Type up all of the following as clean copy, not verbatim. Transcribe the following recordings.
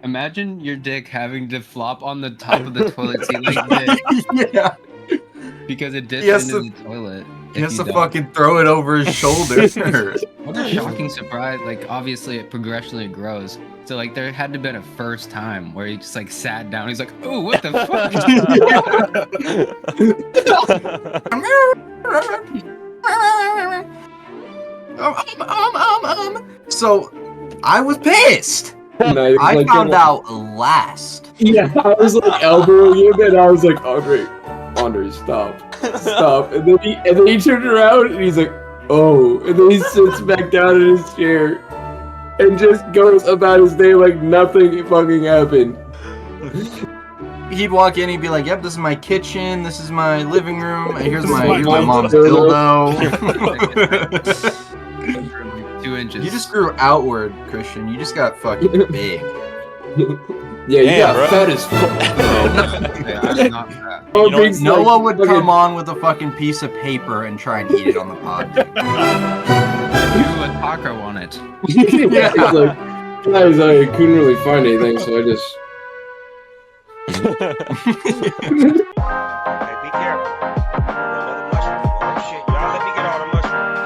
Imagine your dick having to flop on the top of the toilet seat like this. Yeah. Because it dips into the toilet. He has to fucking throw it over his shoulder. What a shocking surprise. Like, obviously, it progressionally grows. So, like, there had to have been a first time where he just, like, sat down. He's like, oh, what the fuck? So, I was pissed. No, I found out last. Yeah, I was like elbowing him, and I was like, Andre, stop. And then he turned around, and he's like, oh. And then he sits back down in his chair, and just goes about his day like nothing fucking happened. He'd walk in, he'd be like, yep, this is my kitchen, this is my living room, and here's my mom's dildo. 2 inches. You just grew outward, Christian. You just got fucking big. Yeah, you got fat as fuck. I'm not fat. Noah would come on with a fucking piece of paper and try and eat it on the pod. You a taco on it. Yeah, like, guys, I couldn't really find anything, so I just... Hey, be careful. Another mushroom. Oh shit, y'all let me get all the mushrooms.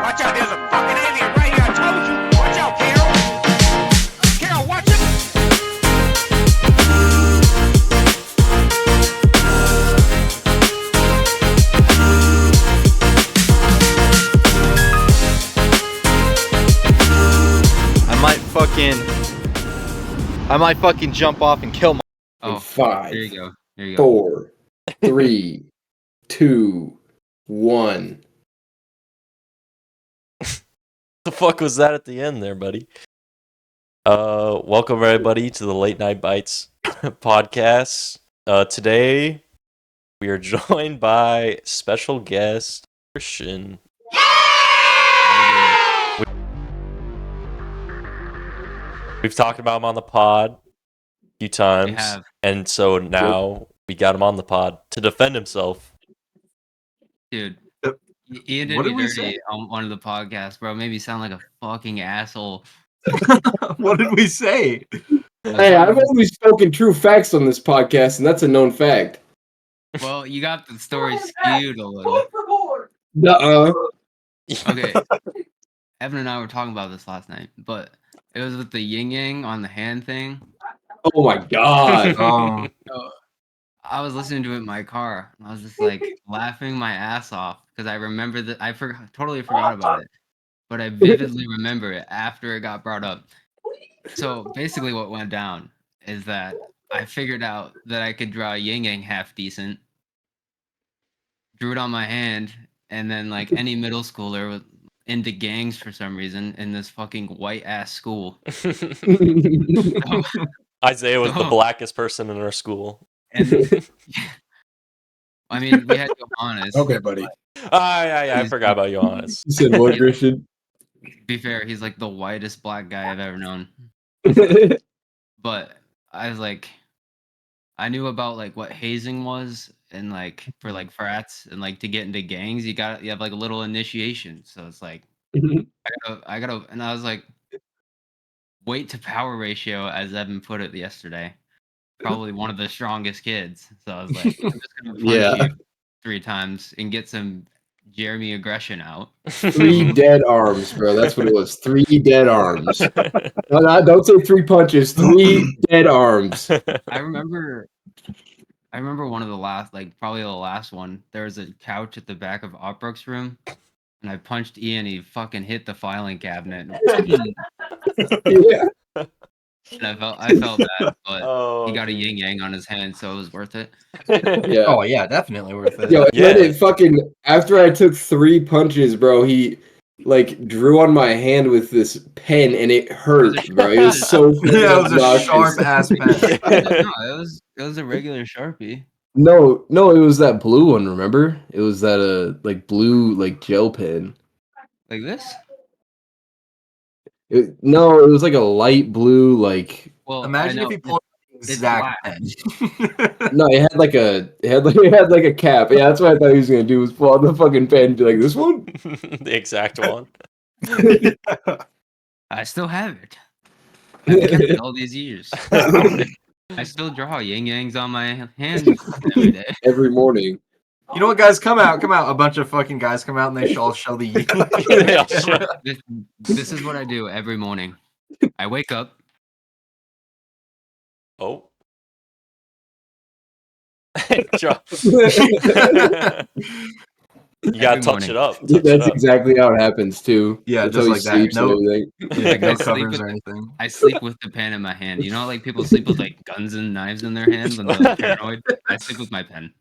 Watch out, there's a fucking alien right here. I told you. Watch out, Carol. Carol, watch it. I might fucking jump off and kill my. Oh, 5, there you go. 4, 3, 2, 1. The fuck was that at the end there, buddy? Welcome everybody to the Late Night Bites podcast. Today we are joined by special guest Christian. We've talked about him on the pod a few times, and so now we got him on the pod to defend himself. Dude, Ian did me dirty on one of the podcasts, bro. Made me sound like a fucking asshole. What did we say? Hey, I've only spoken true facts on this podcast, and that's a known fact. Well, you got the story skewed a little. Nuh-uh. Okay. Evan and I were talking about this last night, but it was with the yin-yang on the hand thing. Oh my god. So I was listening to it in my car, and I was just like laughing my ass off because I remember that I totally forgot about it, but I vividly remember it after it got brought up. So basically, what went down is that I figured out that I could draw yin-yang half decent, drew it on my hand, and then like any middle schooler with into gangs for some reason in this fucking white ass school. Isaiah was the blackest person in our school. And I mean, we had Johannes. Okay, buddy. I forgot about Johannes. You said what, Christian? To be fair, he's like the whitest black guy I've ever known. But I was like, I knew about like what hazing was, and like for like frats and like to get into gangs, you have like a little initiation. So it's like I gotta, and I was like, weight to power ratio, as Evan put it yesterday. Probably one of the strongest kids. So I was like, I'm just gonna punch you 3 times and get some Jeremy aggression out. 3 dead arms, bro. That's what it was. 3 dead arms. No, don't say 3 punches. 3 dead arms. I remember one of the last, like probably the last one. There was a couch at the back of Opbrook's room, and I punched Ian. He fucking hit the filing cabinet. Yeah. And I felt bad, but he got a yin yang on his hand, so it was worth it. Yeah. Oh yeah, definitely worth it. Yo, and then it fucking after I took 3 punches, bro, he like drew on my hand with this pen, and it hurt, bro. It was so yeah, it was a sharp ass pen. No, it was a regular Sharpie. No, it was that blue one. Remember? It was that like blue like gel pen. Like this? No, it was like a light blue, like. Well, imagine if he pulled the exact pen. No, it had like a cap. Yeah, that's what I thought he was gonna do, was pull out the fucking pen and be like, this one? The exact one. I still have it. I've kept it all these years. I still draw yin yangs on my hands every day. Every morning. You know what, guys? Come out. A bunch of fucking guys come out and they all show the They all show- This is what I do every morning. I wake up. Oh. Drop. You gotta Every touch morning. it up. Touch it That's up. exactly how it happens too. Yeah, That's just how he like that. sleeps No- and everything. Yeah, Like, no I sleep covers with or the- anything. I sleep with the pen in my hand. You know how like people sleep with like guns and knives in their hand when they're like paranoid? I sleep with my pen.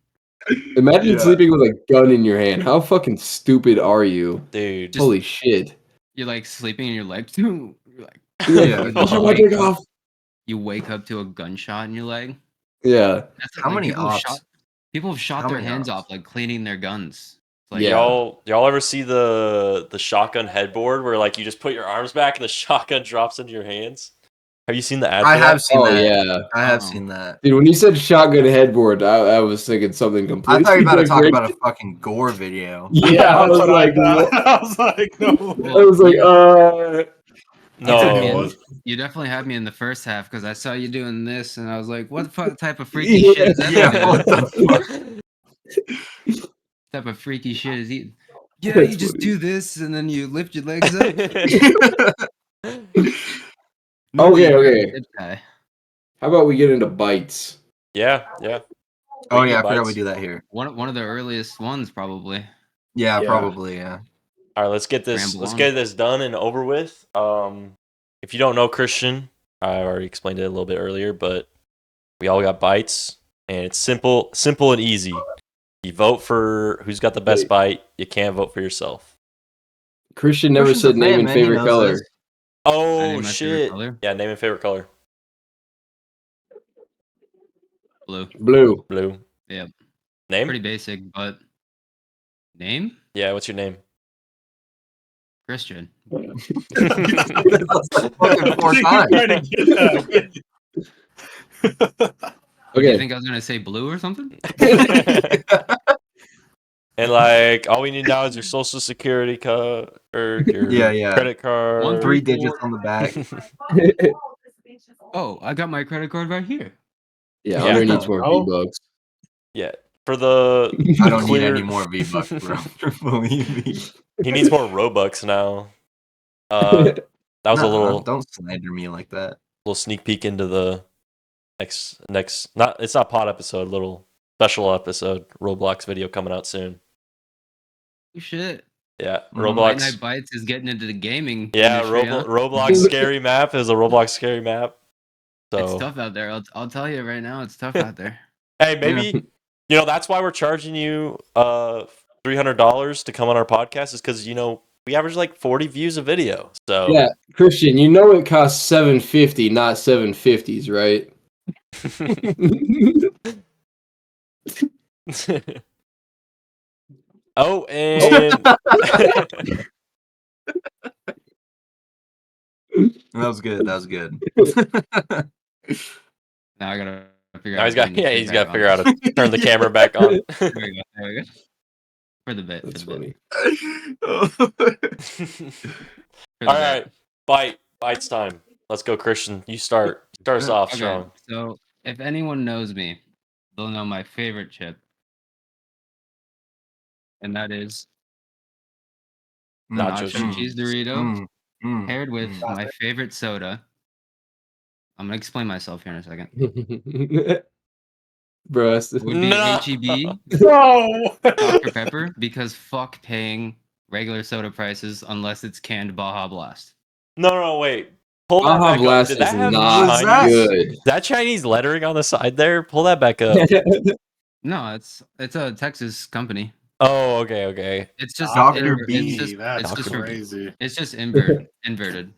Imagine Yeah. sleeping with a gun in your hand. How fucking stupid are you? Dude. Just- Holy shit. You're like sleeping and you're like, you're like Yeah. I'll shut my wake dick up. off. You wake up to a gunshot in your leg. Yeah. That's How like, many people have ops? people have shot How their many hands ops? off like cleaning their guns. It's like, Yeah. Y'all ever see the shotgun headboard where like you just put your arms back and the shotgun drops into your hands? Have you seen the ad? I for have that? seen Oh that. yeah. I have Oh. seen that. Dude, when you said shotgun headboard, I was thinking something I completely thought you were about to talk different. about a fucking gore video. Yeah, I was that's what like, thought. what? I was like, no. I was like, You took me No. in- you definitely had me in the first half because I saw you doing this and I was like, what type of freaky Yeah. shit is that? Yeah, dude? what the fuck? Type of freaky shit is he? Yeah, That's you just funny. do this and then you lift your legs up. Okay, you're a okay. good guy. How about we get into bites? Yeah. Oh We yeah, I do forgot bites. we do that here. One of the earliest ones probably. Yeah, Yeah. probably, yeah. All right, let's get this. Ramble Let's on. get this done and over with. If you don't know Christian, I already explained it a little bit earlier, but we all got bites, and it's simple and easy. You vote for who's got the best bite. You can't vote for yourself. Christian never Christian's a said name fan, and man, he favorite knows color. this. Oh name my favorite shit! color? Yeah, name and favorite color. Blue. Blue. Blue. Yeah. Name? Pretty basic, but name? Yeah. What's your name? Christian. That's like fucking 4 He's times. trying to get that. Do you Okay. think I was gonna say blue or something? And like, all we need now is your social security card or your Yeah. credit card. 1, 3 3, digits on the back. Oh, I got my credit card right here. Yeah, Yeah. Andre needs more Oh. V-Bucks. Yeah. For the I don't need clear- any more V-Bucks, bro. Believe me. He needs more Robux now. That was a Nuh-uh, little Don't slander me like that. sneak peek into the next not it's not pod episode, little special episode Roblox video coming out soon. Oh, shit. Yeah, Mhm. Night Roblox. Night Bites is getting into the gaming. Yeah, industry, huh? Roblox scary map is a Roblox scary map. It's So tough out there. I'll tell you right now, it's tough out there. hey, maybe you know that's why we're charging you $300 to come on our podcast is because we average like 40 views a video. So Yeah, Christian, you know it costs $750, not $750s, right? Oh, and That was good. That was good. Now I gotta figure now out. he's got how to turn this shit he's got to back figure on. out how to turn the camera back on. There we go. There we go. For the bit. That's for the bit. funny. For the All bit. right, bites time. Let's go, Christian. You start us off Okay, strong. so if anyone knows me, they'll know my favorite chip, and that is Nacho nacho cheese Dorito paired with mm. my favorite soda. I'm gonna explain myself here in a second. Bro, that's It would be No. HEB No. Dr. Pepper because fuck paying regular soda prices unless it's canned Baja Blast. No, wait. Pull that Baja back up. Blast Did is that have not What is Chinese? good. Is that Chinese lettering on the side there? Pull that back up. No, it's a Texas company. Oh, okay. It's just Dr. it's B, just- That's it's just crazy. It's just inverted.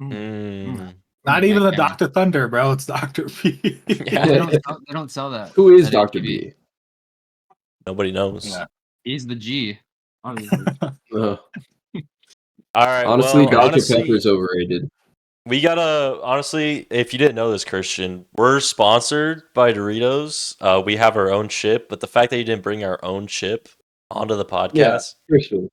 Mm. Not even the camera. Dr. Thunder, bro. It's Dr. P. Yeah. They don't sell that. Who is at Dr. HEB. B? Nobody knows. Yeah. He's the G. Honestly. Ugh. All right. Honestly, well, Dr. honestly, Pepper's overrated. we gotta honestly, if you didn't know this, Christian, we're sponsored by Doritos. We have our own chip, but the fact that you didn't bring our own chip onto the podcast, Christian.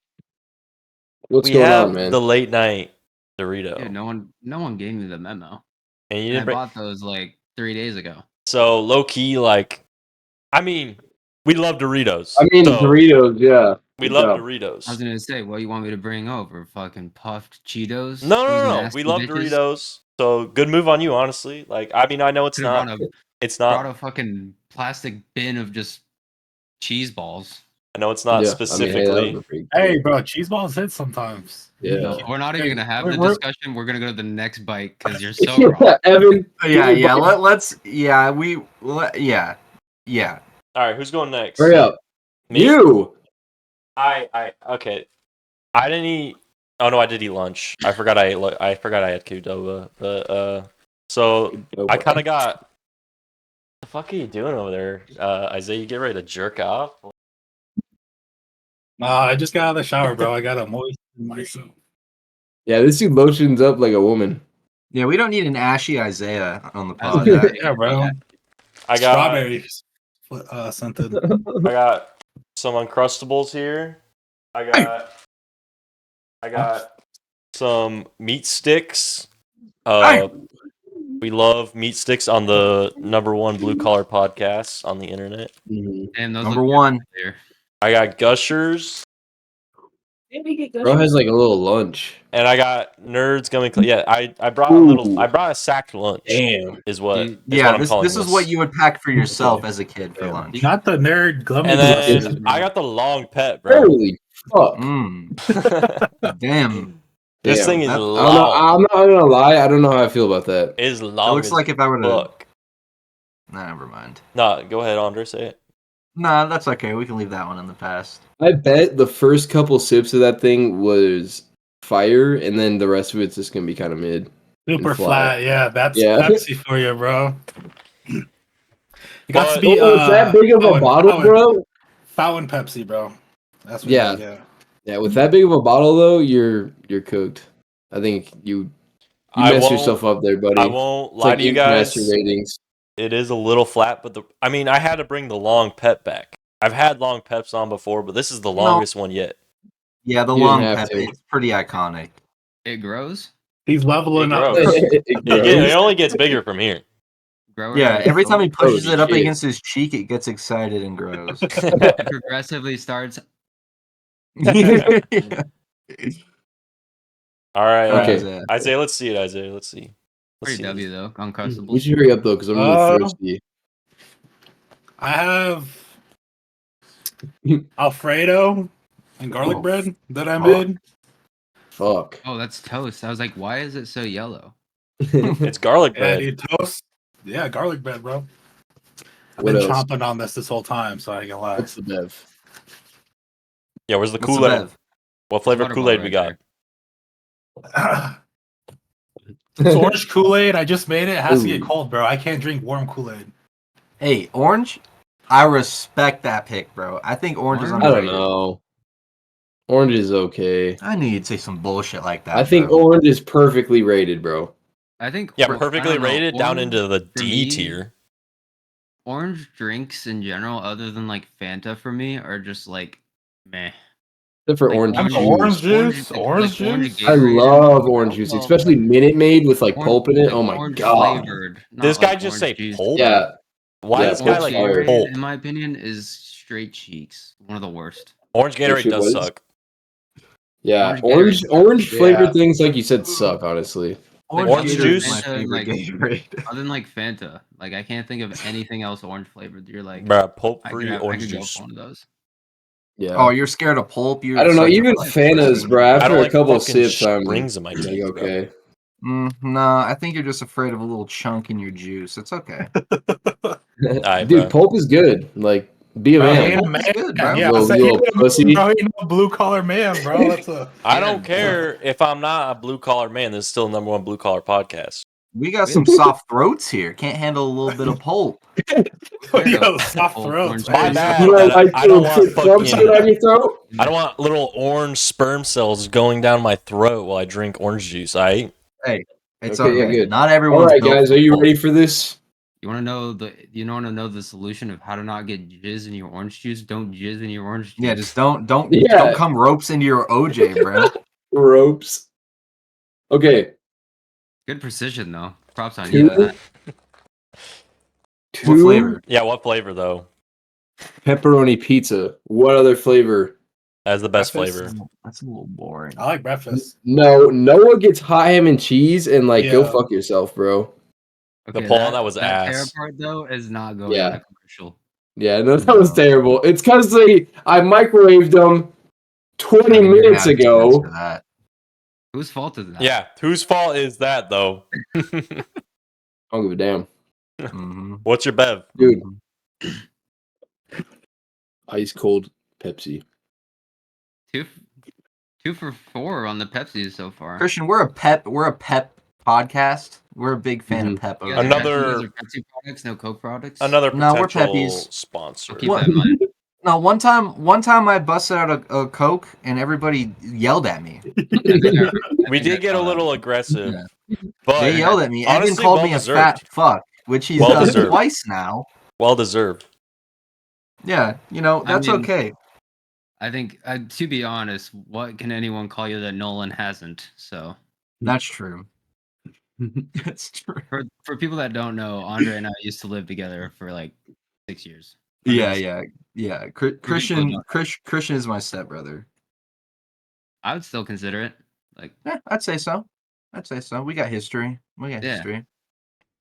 What's we going have on, man? the late night Dorito. Dude, no one gave me the memo. And you And I didn't bring. bought those like 3 days ago. So low key, like, I mean, we love Doritos. I mean, so Doritos, yeah. we Good love job. I was Doritos. gonna say, what you want me to bring over? Fucking puffed Cheetos? No, Those no, no. nasty We love bitches? Doritos. So good move on you, honestly. Like, I mean, I know it's Could have not. It's not. brought a fucking plastic bin of just cheese balls. I know it's not Yeah, I mean, hey, that specifically. was a pretty Hey, bro, cheese balls hit sometimes. Yeah. We're not even gonna have Hey, the we're- discussion. We're gonna go to the next bite because you're so wrong. Yeah, Evan. Yeah, give me a yeah. bite. Let's. Yeah, yeah. All right, who's going next? Hurry up. Me? You. Okay. I didn't eat. Oh no, I did eat lunch. I forgot I ate. I forgot I had Qdoba. But so I kind of got. What the fuck are you doing over there, Isaiah? You get ready to jerk off? Nah, I just got out of the shower, bro. I gotta moisten myself. Yeah, this dude lotions up like a woman. Yeah, we don't need an ashy Isaiah on the I was pod. gonna say, Yeah, bro. I got. Strawberries scented. I got some Uncrustables here. I got some meat sticks. We love meat sticks on the #1 blue collar podcast on the internet. damn, those Number look one. good there. I got Gushers Bro has like a little lunch. and I got Nerds Gummy. Yeah, I brought a Ooh. little. I brought a sacked lunch. Damn. Is what Dude, is Yeah, what I'm this calling this is what you would pack for yourself as a kid for Damn. lunch. Not the nerd glummy. And Gushers, then bro. I got the long pet, bro. Holy fuck. Damn. This Damn. thing is That- long. I'm not gonna lie. I don't know how I feel about that. It is It long. looks as like if I were to. fuck. Nah, never mind. No, go ahead, Andre. Say it. Nah, that's okay. We can leave that one in the past. I bet the first couple sips of that thing was fire, and then the rest of it's just gonna be kind of mid. Super and flat. flat. Yeah, that's Yeah. Pepsi for you, bro. It got to But- be Oh, it's that big of a bottle, bro. Fountain Pepsi, bro. That's what Yeah. you get. Yeah, with that big of a bottle though, you're cooked. I think you I mess won't- yourself up there, buddy. I won't It's lie like to you Ink guys. Master ratings. It is a little flat, but I mean, I had to bring the long pep back. I've had long peps on before, but this is the longest one yet. Yeah, the You didn't long have pep. to. It's pretty iconic. It grows. He's leveling It up. grows. It It grows. only gets bigger from here. Grower Yeah, has every time he pushes Holy it up shit. against his cheek, it gets excited and grows. it progressively starts. All right. Okay. Isaiah, let's see it, Isaiah. Let's see. Let's Pretty see. W though. Uncrustables. We should hurry up though, because I'm really thirsty. I have Alfredo and garlic Oh, bread that I fuck. made. Fuck. Oh, that's toast. I was like, why is it so yellow? It's garlic Yeah, bread. dude, toast. Yeah, garlic bread, bro. I've What been else? chomping on this whole time, so I ain't gonna lie. What's the bev? Yeah, where's the What's the Kool-Aid? bev? What flavor Butterball Kool-Aid right we got? It's orange Kool-Aid. I just made it. It has to get Ooh. cold, bro. I can't drink warm Kool-Aid. Hey, orange. I respect that pick, bro. I think orange is Orange? I underrated. don't know. Orange is okay. I knew you'd say some bullshit like that. I think bro. orange is perfectly rated, bro. I think. Yeah, I perfectly don't know, rated down orange into the for D me- tier. Orange drinks in general, other than like Fanta for me, are just like meh. Except for Like orange I'm juice. orange juice. like Orange orange juice. I Gatorade love and- orange juice, well, especially Minute Maid with like orange- pulp in it. like Oh my orange god. flavored. not This guy like just orange say juice. pulp? Yeah. Why Yeah, is this guy Orange like fire. Gatorade, pulp? in my opinion, is straight cheeks. One of the worst. Orange Gatorade shit does was. suck. Yeah. Orange Orange Gatorade. flavored Yeah. things like you said suck, honestly. Orange Gatorade is juice? my Fanta, favorite like- Gatorade. Other than like Fanta, like I can't think of anything else orange flavored. You're like, Bruh, pulp I free could orange go juice. for one of those. Yeah. Oh, you're scared of pulp? You're I don't know, such a even fucking Fana's, pussy. bro. I After don't a like couple of fucking sips, I'm strings in my like, teeth, bro. okay. Nah, I think you're just afraid of a little chunk in your juice. It's okay. Aight, Dude, bro. pulp is good. Like, be a Bro, he man. ain't a Pulp is man. good, bro. Yeah, Little- I said you he little ain't a pussy. man, bro. He ain't no blue collar man, bro. That's a I Yeah, don't care if I'm not a blue collar man. This is still the #1 blue collar podcast. We got some soft throats here. Can't handle a little bit of pulp. yo, soft Pulp throats. orange My juice. bad. You that don't like I don't want little fucking- shit on your throat? I don't want little orange sperm cells going down my throat while I drink orange juice. It's Okay, okay. yeah, good. Not All everyone's right, built guys, for are you pulp. ready for this? You want to know the solution of how to not get jizz in your orange juice? Don't jizz in your orange juice. Yeah, just don't Yeah. come ropes into your OJ, bro. Ropes. Okay. good precision though. Props on you Two? for that. Two What flavor? Yeah, what flavor though? pepperoni pizza. What other flavor? As the best Breakfast? flavor. That's a little boring. I like breakfast. No, Noah gets hot ham and cheese, and like, go Yeah. fuck yourself, bro. The poll on that was that tear ass. part though is not going in Yeah. a commercial. Yeah, no, that was No. terrible. It's because I microwaved them 20 I mean, you're gonna minutes have to answer ago. that. Whose fault is that? Yeah, whose fault is that though? I don't give a damn, Mm-hmm. What's your bev? dude. Ice cold Pepsi. Two for 4 on the Pepsi so far. Christian, we're a pep podcast. We're a big fan of Pep. You over guys are here. Pepsi, you Another- guys are Pepsi products, no Coke products. Another No, we're potential Peppies. sponsor. I'll keep that in mind. No, one time I busted out a Coke and everybody yelled at me. I think I We think I did get a saw that little one. aggressive, Yeah. but They yelled at me. Evan honestly, called well me a deserved. fat fuck, which he's Well done deserved. twice now. Well deserved. Yeah, that's mean- okay. I think, to be honest, what can anyone call you that Nolan hasn't? So, That's true. That's true. for people that don't know, Andre and I used to live together for like 6 years. Yeah. Christian don't Christian is my stepbrother. I would still consider it. Like, Yeah, I'd say so. We got history. Yeah. history.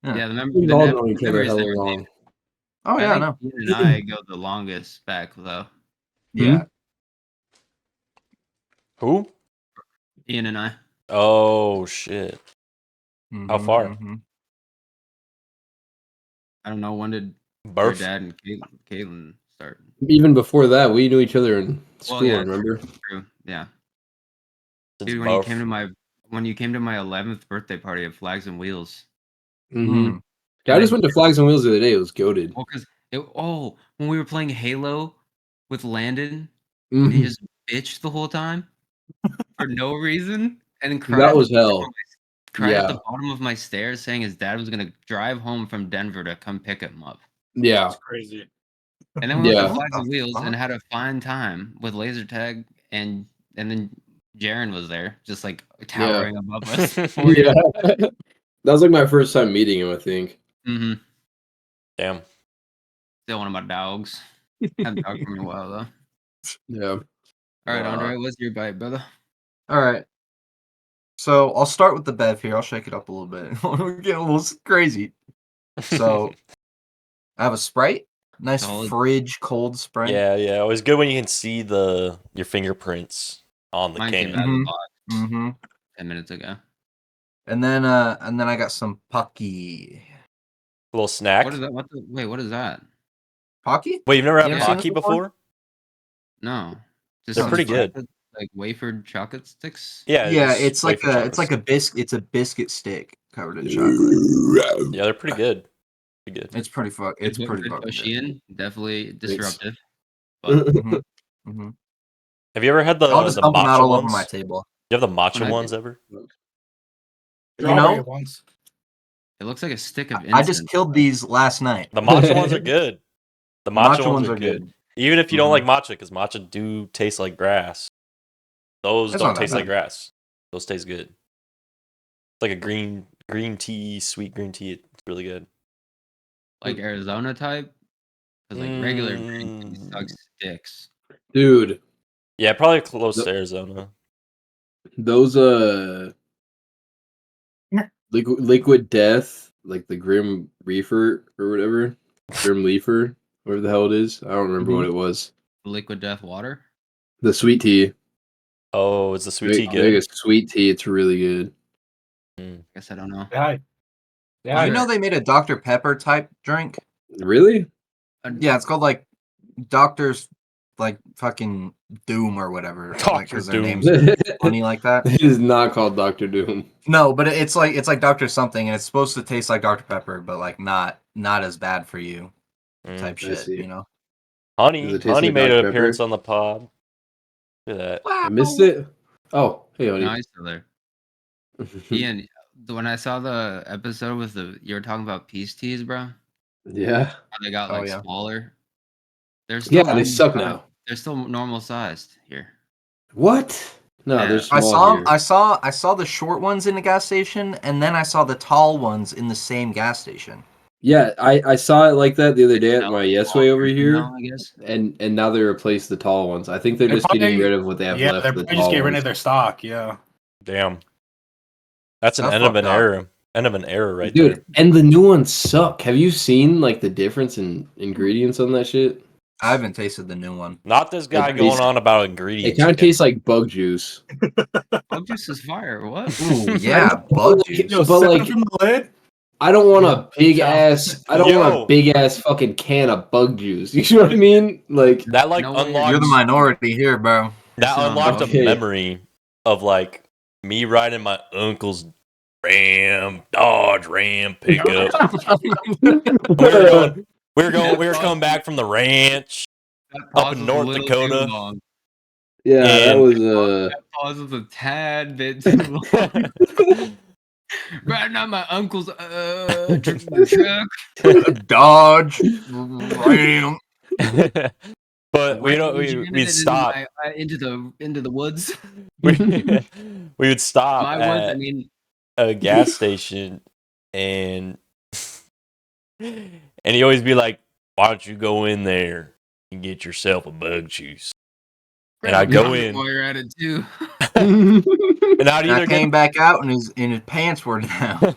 yeah, the We've all known each other memories hella there. long. Oh yeah, I no. think Ian and I go the longest back though. Yeah. Who? Ian and I. Oh shit. How far? mhm. I don't know, when did your Birth. dad and Caitlin start? Even before that, we knew each other in school. yeah, Remember? True. Yeah. Since Dude, when you birth. came to my 11th birthday party at Flags and Wheels. Mm-hmm. Mm. I just went to Flags and Wheels the other day. It was goated. Well, when we were playing Halo with Landon, and he just bitched the whole time for no reason, and then cried That at was the hell. cried at the Yeah. bottom of my stairs, saying his dad was gonna drive home from Denver to come pick him up. Yeah. That's crazy. And then we went Yeah. to Flags What and the Wheels fuck? and had a fine time with laser tag, and then Jaren was there, just like towering above us. Yeah. That was like my first time meeting him, I think. Mm-hmm. Damn. Still one of my dogs. Haven't talked to him in a while though. Yeah. All right, Andre, what's your bite, brother? All right. So I'll start with the bev here. I'll shake it up a little bit. We're getting a little crazy. So I have a Sprite. Nice Solid. fridge cold Sprite. yeah. It was good when you can see your fingerprints on the Mine came can. out of the box Mm-hmm. 10 minutes ago. And then I got some Pocky. Little snack. What is that? Wait, what is that? Pocky? Wait, you've never had You never seen Pocky it before? before? No. Just They're some pretty good. chocolate, like wafered chocolate sticks. Yeah. Yeah, just it's like wafer it's like chocolates. it's a biscuit stick covered in chocolate. Yeah, they're pretty good. Pretty good. It's pretty Good pretty good fucking push good. in, definitely disruptive. Mhm. Mhm. Have you ever had the I'll just dump them out matcha all over ones? my table. Do you have the When matcha I ones did- ever? Strawberry ones. It looks like a stick of incense. I just killed these last night. The matcha ones are good. The matcha ones are good. Even if you don't like matcha, because matcha do taste like grass. Those It's don't not that taste like bad. grass. Those taste good. It's like a green tea, sweet green tea. It's really good. Like Arizona type. Because like regular green tea sucks dicks. Dude, Yeah, probably close to Arizona. those liquid death, like the Grim Reefer or whatever. Grim Leafer, whatever the hell it is. I don't remember what it was. Liquid death water. The sweet tea. Oh, is the sweet tea Make good? a sweet tea, it's really good. Guess I don't know. Yeah. Did you know they made a Dr. Pepper type drink? Really? Yeah, it's called like Doctor's like fucking Doom or whatever. Dr. Because their Doom. names are funny like that. It is not called Dr. Doom. No, but it's like Dr. something, and it's supposed to taste like Dr. Pepper, but like not as bad for you type I shit. see. You know. Does Honey it taste like made Dr. an Pepper? appearance on the pod. Look at that. I missed it. Oh, hey, honey. No, he's still there. Ian, when I saw the episode with you were talking about peace teas, bro. Yeah. How they got Oh, like yeah. smaller. They're Yeah, still they suck now. They're still normal sized here. What? No, Yeah. they're I small saw here. I saw the short ones in the gas station, and then I saw the tall ones in the same gas station. Yeah, I saw it like that the other day at No, my Yesway over here, I guess. and now they replaced the tall ones. I think they're They just getting probably- rid of what they have Yeah, left. they're The probably just tall getting rid ones. of their stock. Yeah. Damn. That's an That's end of an fucked up. era. End of an era right Dude, there. and the new ones suck. Have you seen like the difference in ingredients on that shit? I haven't tasted the new one. Not this guy It going tastes- on about It ingredients. kind of again. tastes like bug juice. Bug juice is fire. What? Ooh, yeah, bug juice. Yo, But, sip like- it from the lid. I don't want Yeah, a big ciao. ass. I don't want a Yo. big ass fucking can of bug juice. You know what I mean? Like, That like No way. unlocked. You're the minority here, bro. That Listen on unlocked a Okay. memory of like me riding my uncle's Dodge Ram pickup. We were coming back from the ranch. That Up pause in was North a little Dakota. Too long. yeah, that And- was That pause was a tad bit too long. Riding on my uncle's truck. Dodge, Ram. but we don't. Jamming We'd it stop. into the woods. we would stop My woods. I at mean, a gas station, and he'd always be like, "Why don't you go in there and get yourself a bug juice?" And I go in, while you're at it too. and I'd And I either came get back out and his pants were down.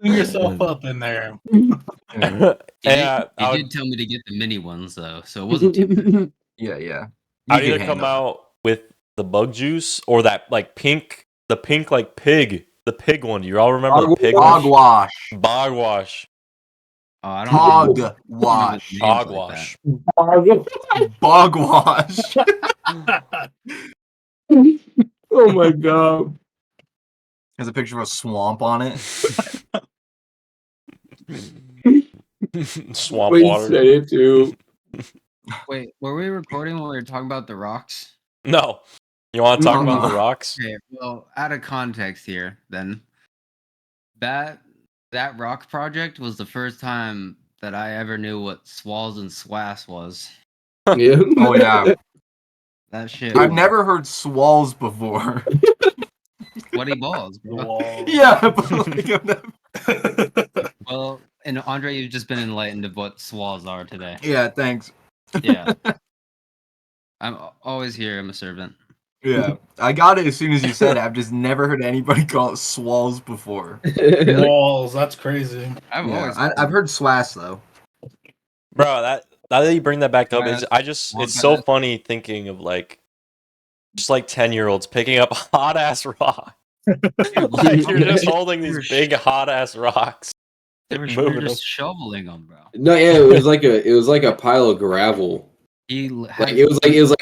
Clean yourself up in there. He and did, I would, did tell me to get the mini ones though, so it wasn't too. Yeah, yeah. I'd You either could come handle it. out with the bug juice or that like pink, the pink like pig, the pig one. Do you all remember the pig one? Hogwash. Bogwash. Oh, I don't know. Hogwash. Hogwash. Bogwash. Oh my god. There's a picture of a swamp on it. Swamp Wait, water. say it too. Wait, were we recording when we were talking about the rocks? No. You want to talk about No. the rocks? Okay, well, out of context here, then that rock project was the first time that I ever knew what swalls and swass was. Yeah. Oh yeah. That shit. I've was never heard swalls before. sweaty balls, bro. Yeah, but like, I've never... Well, and Andre, you've just been enlightened of what swalls are today. Yeah, thanks. Yeah. I'm always here. I'm a servant. Yeah, I got it as soon as you said it. I've just never heard anybody call it swalls before. Walls. That's crazy. I've Yeah, always. I've heard swass though. Bro, that now that you bring that back up, Wombat, it's so wombat. funny thinking of like just like 10-year-olds picking up hot ass rocks. Like you're just holding these big hot ass rocks. They were moving just them. shoveling them, bro. No, yeah, it was like a pile of gravel. He Like it was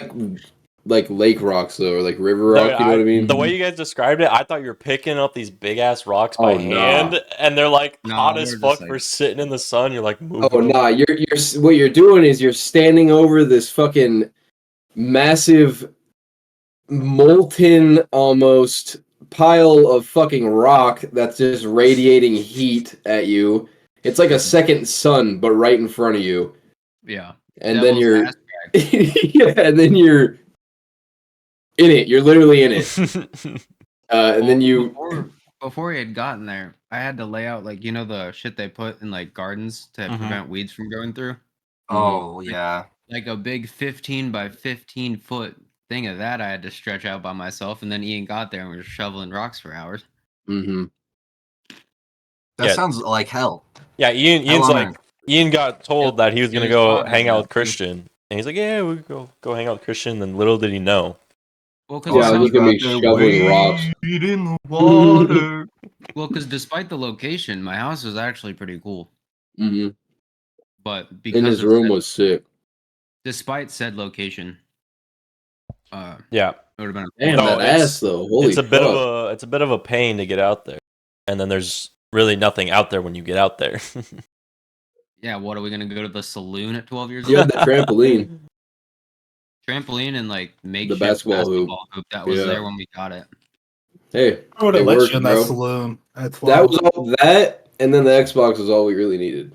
like lake rocks though, or like river rock. You know what I mean? The way you guys described it, I thought you were picking up these big ass rocks by Oh, nah. hand, and they're like No, hot they as were fuck just, like- for sitting in the sun. You're like moving. Oh them. nah, you're what you're doing is you're standing over this fucking massive molten almost pile of fucking rock that's just radiating heat at you. It's like a second sun, but right in front of you. Yeah. And then Devil's you're ass crack. yeah, and then you're in it. You're literally in it. And then you Before he had gotten there, I had to lay out like the shit they put in like gardens to Mhm. prevent weeds from going through. Oh yeah. Like a big 15 by 15 foot thing of that I had to stretch out by myself, and then Ian got there and we were shoveling rocks for hours. Mhm. That Yeah. sounds like hell. Yeah, Ian's Hell on like earth. Ian got told that he was It gonna was go hot hang out out with there. Christian, and he's like, "Yeah, we go hang out with Christian." And little did he know. Well, Yeah, I was because gonna be shoveling rocks. Wade in the water. despite the location, my house was actually pretty cool. Mhm. But because And his of room said- was sick. despite said location, Yeah, it would have been. Damn, No, that it's- ass though. Holy it's a bit fuck. of a bit of a pain to get out there, and then there's really nothing out there when you get out there. Yeah, what are we gonna go to the saloon at 12 years You old? had the trampoline. Trampoline and like makeshift basketball hoop. that was Yeah. there when we got it. Hey, I would have it let worked, you in that bro. saloon at 12. That was all that, and then the Xbox was all we really needed.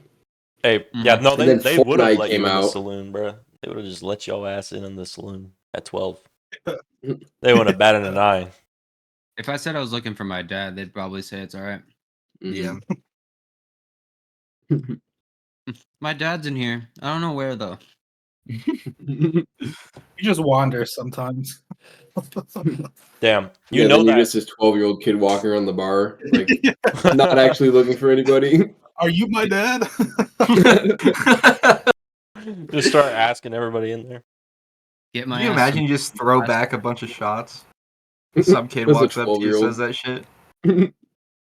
Hey, yeah, no, And then they would have Fortnite let you came in the out. saloon, bro. They would have just let y'all ass in the saloon at 12. They wouldn't have batted an eye. If I said I was looking for my dad, they'd probably say it's all right. Yeah. My dad's in here. I don't know where though. You just wander sometimes. Damn. You Yeah, know then you're that. just this 12-year-old kid walking around the bar, like not actually looking for anybody. Are you my dad? Just start asking everybody in there. Get my Can you ass imagine some you just throw back a bunch of shots? Some kid That's a walks up to you, 12-year-old. says that shit.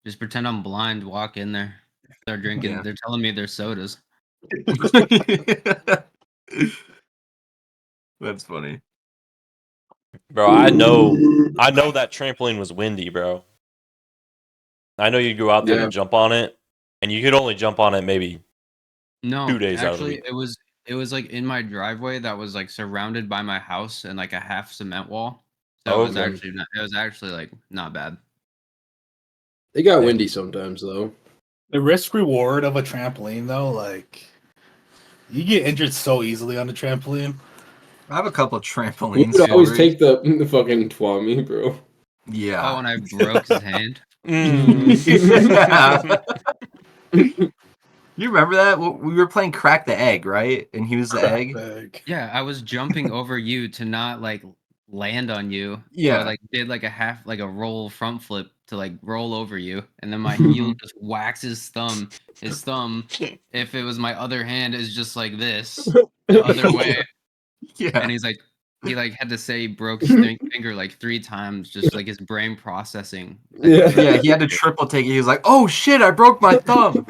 Just pretend I'm blind, walk in there. Start drinking. Yeah. They're telling me they're sodas. That's funny. Bro, I know that trampoline was windy, bro. I know you'd go out there Yeah. to jump on it, and you could only jump on it maybe No, 2 days out of the actually, week. it was like in my driveway that was like surrounded by my house and like a half cement wall. So it was Okay. actually like not bad. They got Yeah. windy sometimes though. The risk reward of a trampoline, though, like you get injured so easily on the trampoline. I have a couple of You trampoline could always stories. take the fucking twami, bro. Oh, Yeah. and I broke his hand. Mm. You remember that? We were playing Crack the Egg, right? And he was the egg. Bag. Yeah, I was jumping over you to not like land on you. So Yeah. I like did like a roll front flip to like roll over you, and then my heel just whacks his thumb. His thumb, if it was my other hand, is just like this, the other way. Yeah. And he had to say he broke his finger like 3 times, just like his brain processing. Yeah, he had to triple take it. He was like, "Oh shit, I broke my thumb."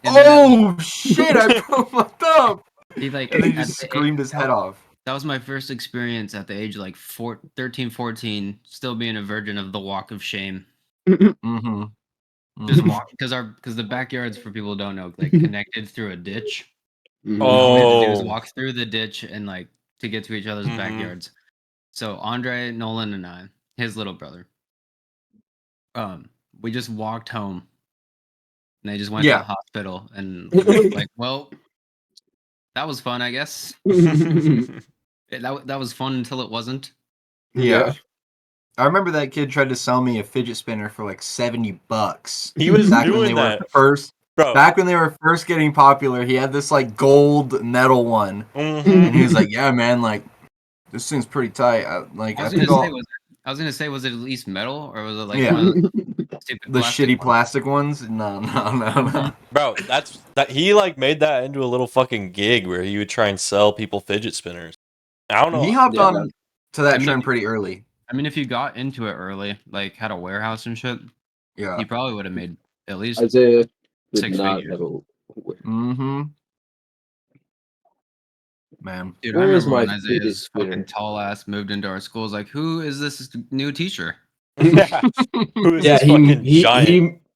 And then Oh shit, I broke my thumb. he like And then he at just the screamed his head off. That was my first experience at the age of like 13, 14, still being a virgin of the walk of shame. Mm-hmm. Just walk because the backyards, for people who don't know, like connected through a ditch. Mhm. All we had to do is Oh. walk through the ditch and like to get to each other's Mhm. backyards. So Andre, Nolan, and I, his little brother, we just walked home. And they just went to the Yeah. hospital, and we were like, well, that was fun, I guess. That was fun until it wasn't. Yeah. I remember that kid tried to sell me a fidget spinner for like $70. He was back when doing they that. were first Bro. back when they were first getting popular. He had this like gold metal one. Mhm. And he was like, "Yeah, man, like this thing's pretty tight." I was think gonna say, was it at least metal, or was it like Yeah. one of the stupid the plastic shitty ones? plastic ones. No. Bro, that he like made that into a little fucking gig where he would try and sell people fidget spinners. I don't know. He hopped Yeah. on to that I mean, trend pretty early. I mean, if you got into it early, like had a warehouse and shit, Yeah. you probably would have made at least Isaiah did 6 not figures. have a. Mm-hmm. Man. Dude, Where I is remember when my Isaiah's fidget spinner? fucking tall ass moved into our schools. Like, who is this new teacher? Yeah. Who is Yeah, this fucking giant?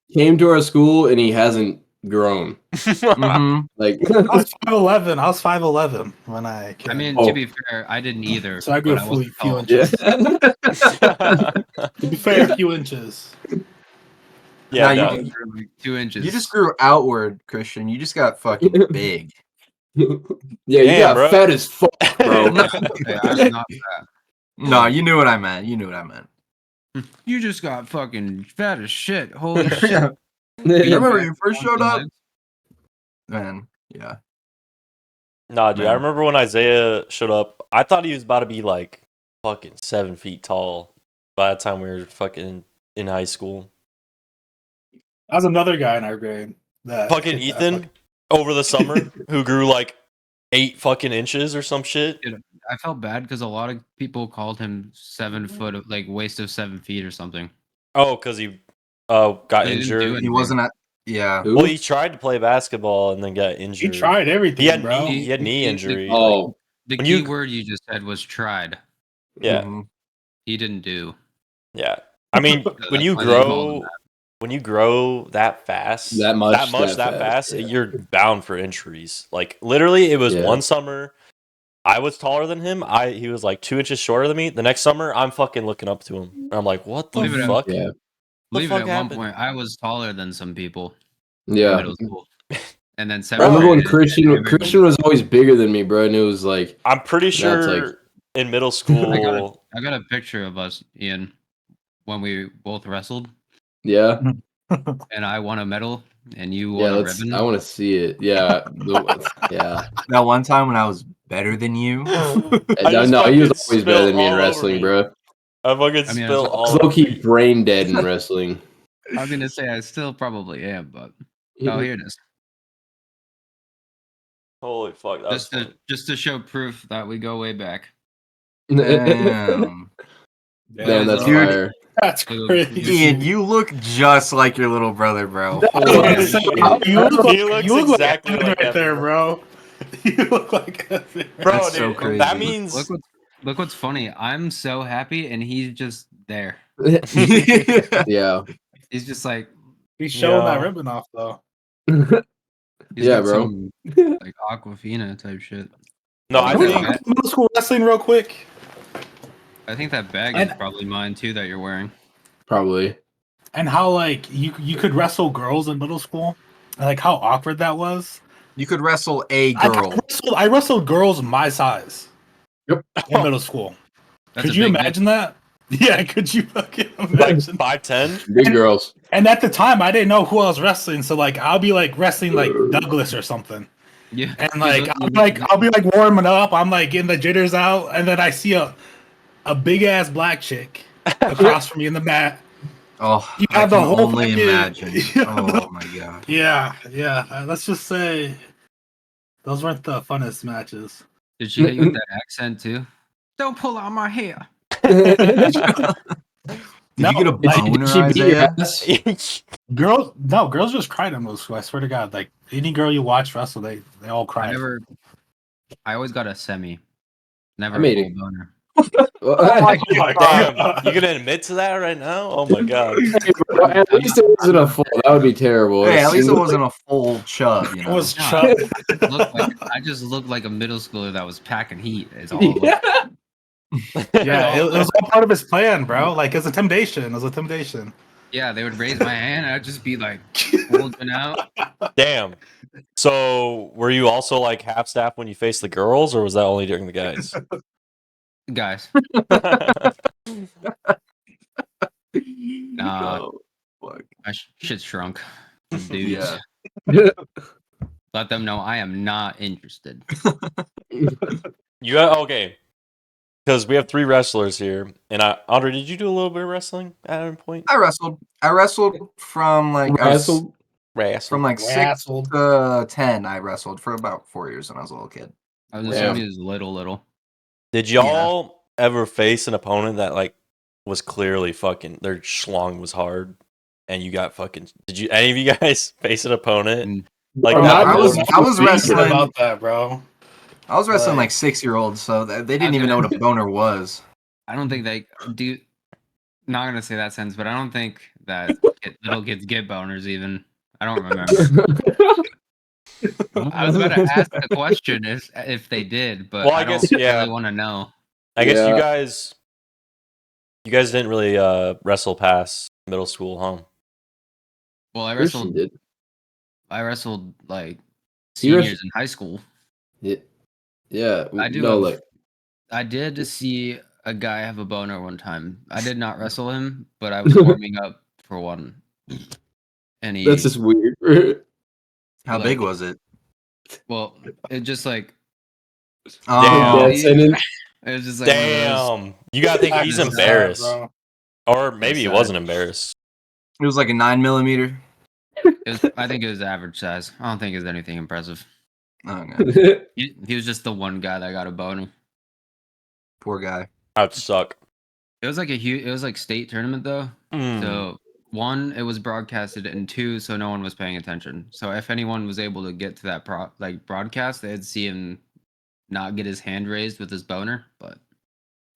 he came to our school and he hasn't grown. Mm-hmm. Like I was 5'11". I was 5'11" when I came. I mean, Oh. to be fair, I didn't either. So I grew but a wasn't few tall. inches. yeah. To be fair, a few inches. Yeah, Nah, no. I grew, like, 2 inches. You just grew outward, Christian. You just got fucking big. Yeah, you Damn, got bro. fat as fuck, bro. Hey, I'm not fat. No, you knew what I meant. You knew what I meant. You just got fucking fat as shit. Holy shit. I remember when you first showed up. Man, yeah. Nah, dude, I Man. remember when Isaiah showed up, I thought he was about to be like fucking 7 feet tall by the time we were fucking in high school. That was another guy in our grade. That Fucking hit that Ethan over the summer who grew like 8 fucking inches or some shit. Dude, I felt bad because a lot of people called him 7 foot, like waist of 7 feet or something. Oh, because he got He didn't do injured. He wasn't at. Yeah. Who? Well, he tried to play basketball and then got injured. He tried everything, He had bro. knee, he had knee injury. Oh, The When key you- word you just said was tried. Yeah, Mhm. He didn't do. yeah. I mean, when you That's why they called him grow, when you grow that fast, That much, that that fast, fast, yeah. you're bound for injuries. Like literally, it was Yeah. one summer. I was taller than him. He was like 2 inches shorter than me. The next summer, I'm fucking looking up to him. And I'm like, what the Believe it or fuck? yeah, The Believe it, fuck at happened? one point, I was taller than some people in yeah. middle school. And then I seventh remember when grade, Christian was always bigger than me, bro, and it was like I'm pretty That's like- sure in middle school, I got a picture of us, Ian, when we both wrestled, Yeah. and I won a medal, and you Yeah, won a let's. ribbon. I want to see it. Yeah. Yeah. That one time when I was better than you. I just No, he was fucking always better spilled than me in all over wrestling, me. bro. I fucking I mean, spilled I was all low over key me. brain dead in wrestling. I was gonna say I still probably am, but oh, here it is. Holy fuck, that was funny. Just to show proof that we go way back. Damn. Damn, that's Dude. fire. That's crazy. Ian, you look just like your little brother, bro. I was gonna Holy say, shit. you look He like, looks you look exactly like Evan like right Evan, there, bro. bro. You look like Evan. Bro, That's dude, so crazy. that means Look what's funny. I'm so happy, and he's just there. Yeah. He's just like He's showing that Yeah. ribbon off though. he's Yeah, got bro. some like Aquafina type shit. no, I Can we think talk middle school wrestling real quick? I think that bag And- is probably mine too that you're wearing. Probably. And how like you could wrestle girls in middle school, and, like how awkward that was. You could wrestle a girl. I wrestled girls my size. Yep. In middle school. That's Could a you big imagine that? Yeah, could you fucking like imagine? 5'10". Big girls. And at the time, I didn't know who I was wrestling, so like I'll be like wrestling like Douglas or something, Yeah, and he's like looking- I'll be like warming up. I'm like getting the jitters out, and then I see a big ass black chick across from me in the mat. Oh, You I have can the whole only fucking- imagine. Yeah. Oh my god. Yeah, yeah. Let's just say those weren't the funnest matches. Did she hit you with that accent too? Don't pull out my hair. Did you get a like, boner, Did she beat your Isaiah? ass? girls just cried in middle school. I swear to God, like any girl you watch wrestle, they all cry. I always got a semi. Never I a made full it. boner. Oh my Damn, God. you gonna admit to that right now? Oh my god. At least it wasn't a full. That would be terrible. Hey, at least it wasn't a full chub, you It know. was No. chub. I just looked like a middle schooler that was packing heat. Is all. It Yeah. Yeah, it was all part of his plan, bro. Like it's a temptation. It was a temptation. Yeah, they would raise my hand, and I'd just be like bulging out. Damn. So were you also like half staff when you faced the girls, or was that only during the guys? Guys, nah, Oh, fuck. my shit shrunk. Dudes, Yeah. let them know I am not interested. You okay? Because we have 3 wrestlers here, and Andre, did you do a little bit of wrestling at any point? I wrestled from like Wrestled. from like 6 Wrestled. to 10. I wrestled for about 4 years when I was a little kid. I was Yeah. assuming it was little. Did y'all ever face an opponent that like was clearly fucking their schlong was hard, and you got fucking? Did you any of you guys face an opponent like Bro, that? I was Speaking wrestling. about that, bro. I was wrestling Like- like 6-year-olds, so they didn't even know what a boner was. I don't think they do. Not gonna say that sentence, but I don't think that little kids get boners. Even I don't remember. I was about to ask the question if they did, but Well, I I don't guess, yeah. really want to know. I guess Yeah. you guys didn't really wrestle past middle school, huh? Well, I Christian wrestled did. like You wrestled- seniors in high school. Yeah. I do No, have- like I did see a guy have a boner one time. I did not wrestle him, but I was warming up for one. And he, that's just weird. How Like- big was it? well, it just like Oh, Damn. That's and then- it was just like one of those- Damn, you gotta think he's That's sad, embarrassed, bro. or maybe he sad. wasn't embarrassed. it was like a 9mm. I think it was average size. I don't think it was anything impressive. Oh no, He was just the one guy that got a boner. poor guy. That'd suck. It was like it was like state tournament though. Mm. So 1, it was broadcasted, and 2, so no one was paying attention. So if anyone was able to get to that broadcast, they'd see him not get his hand raised with his boner, but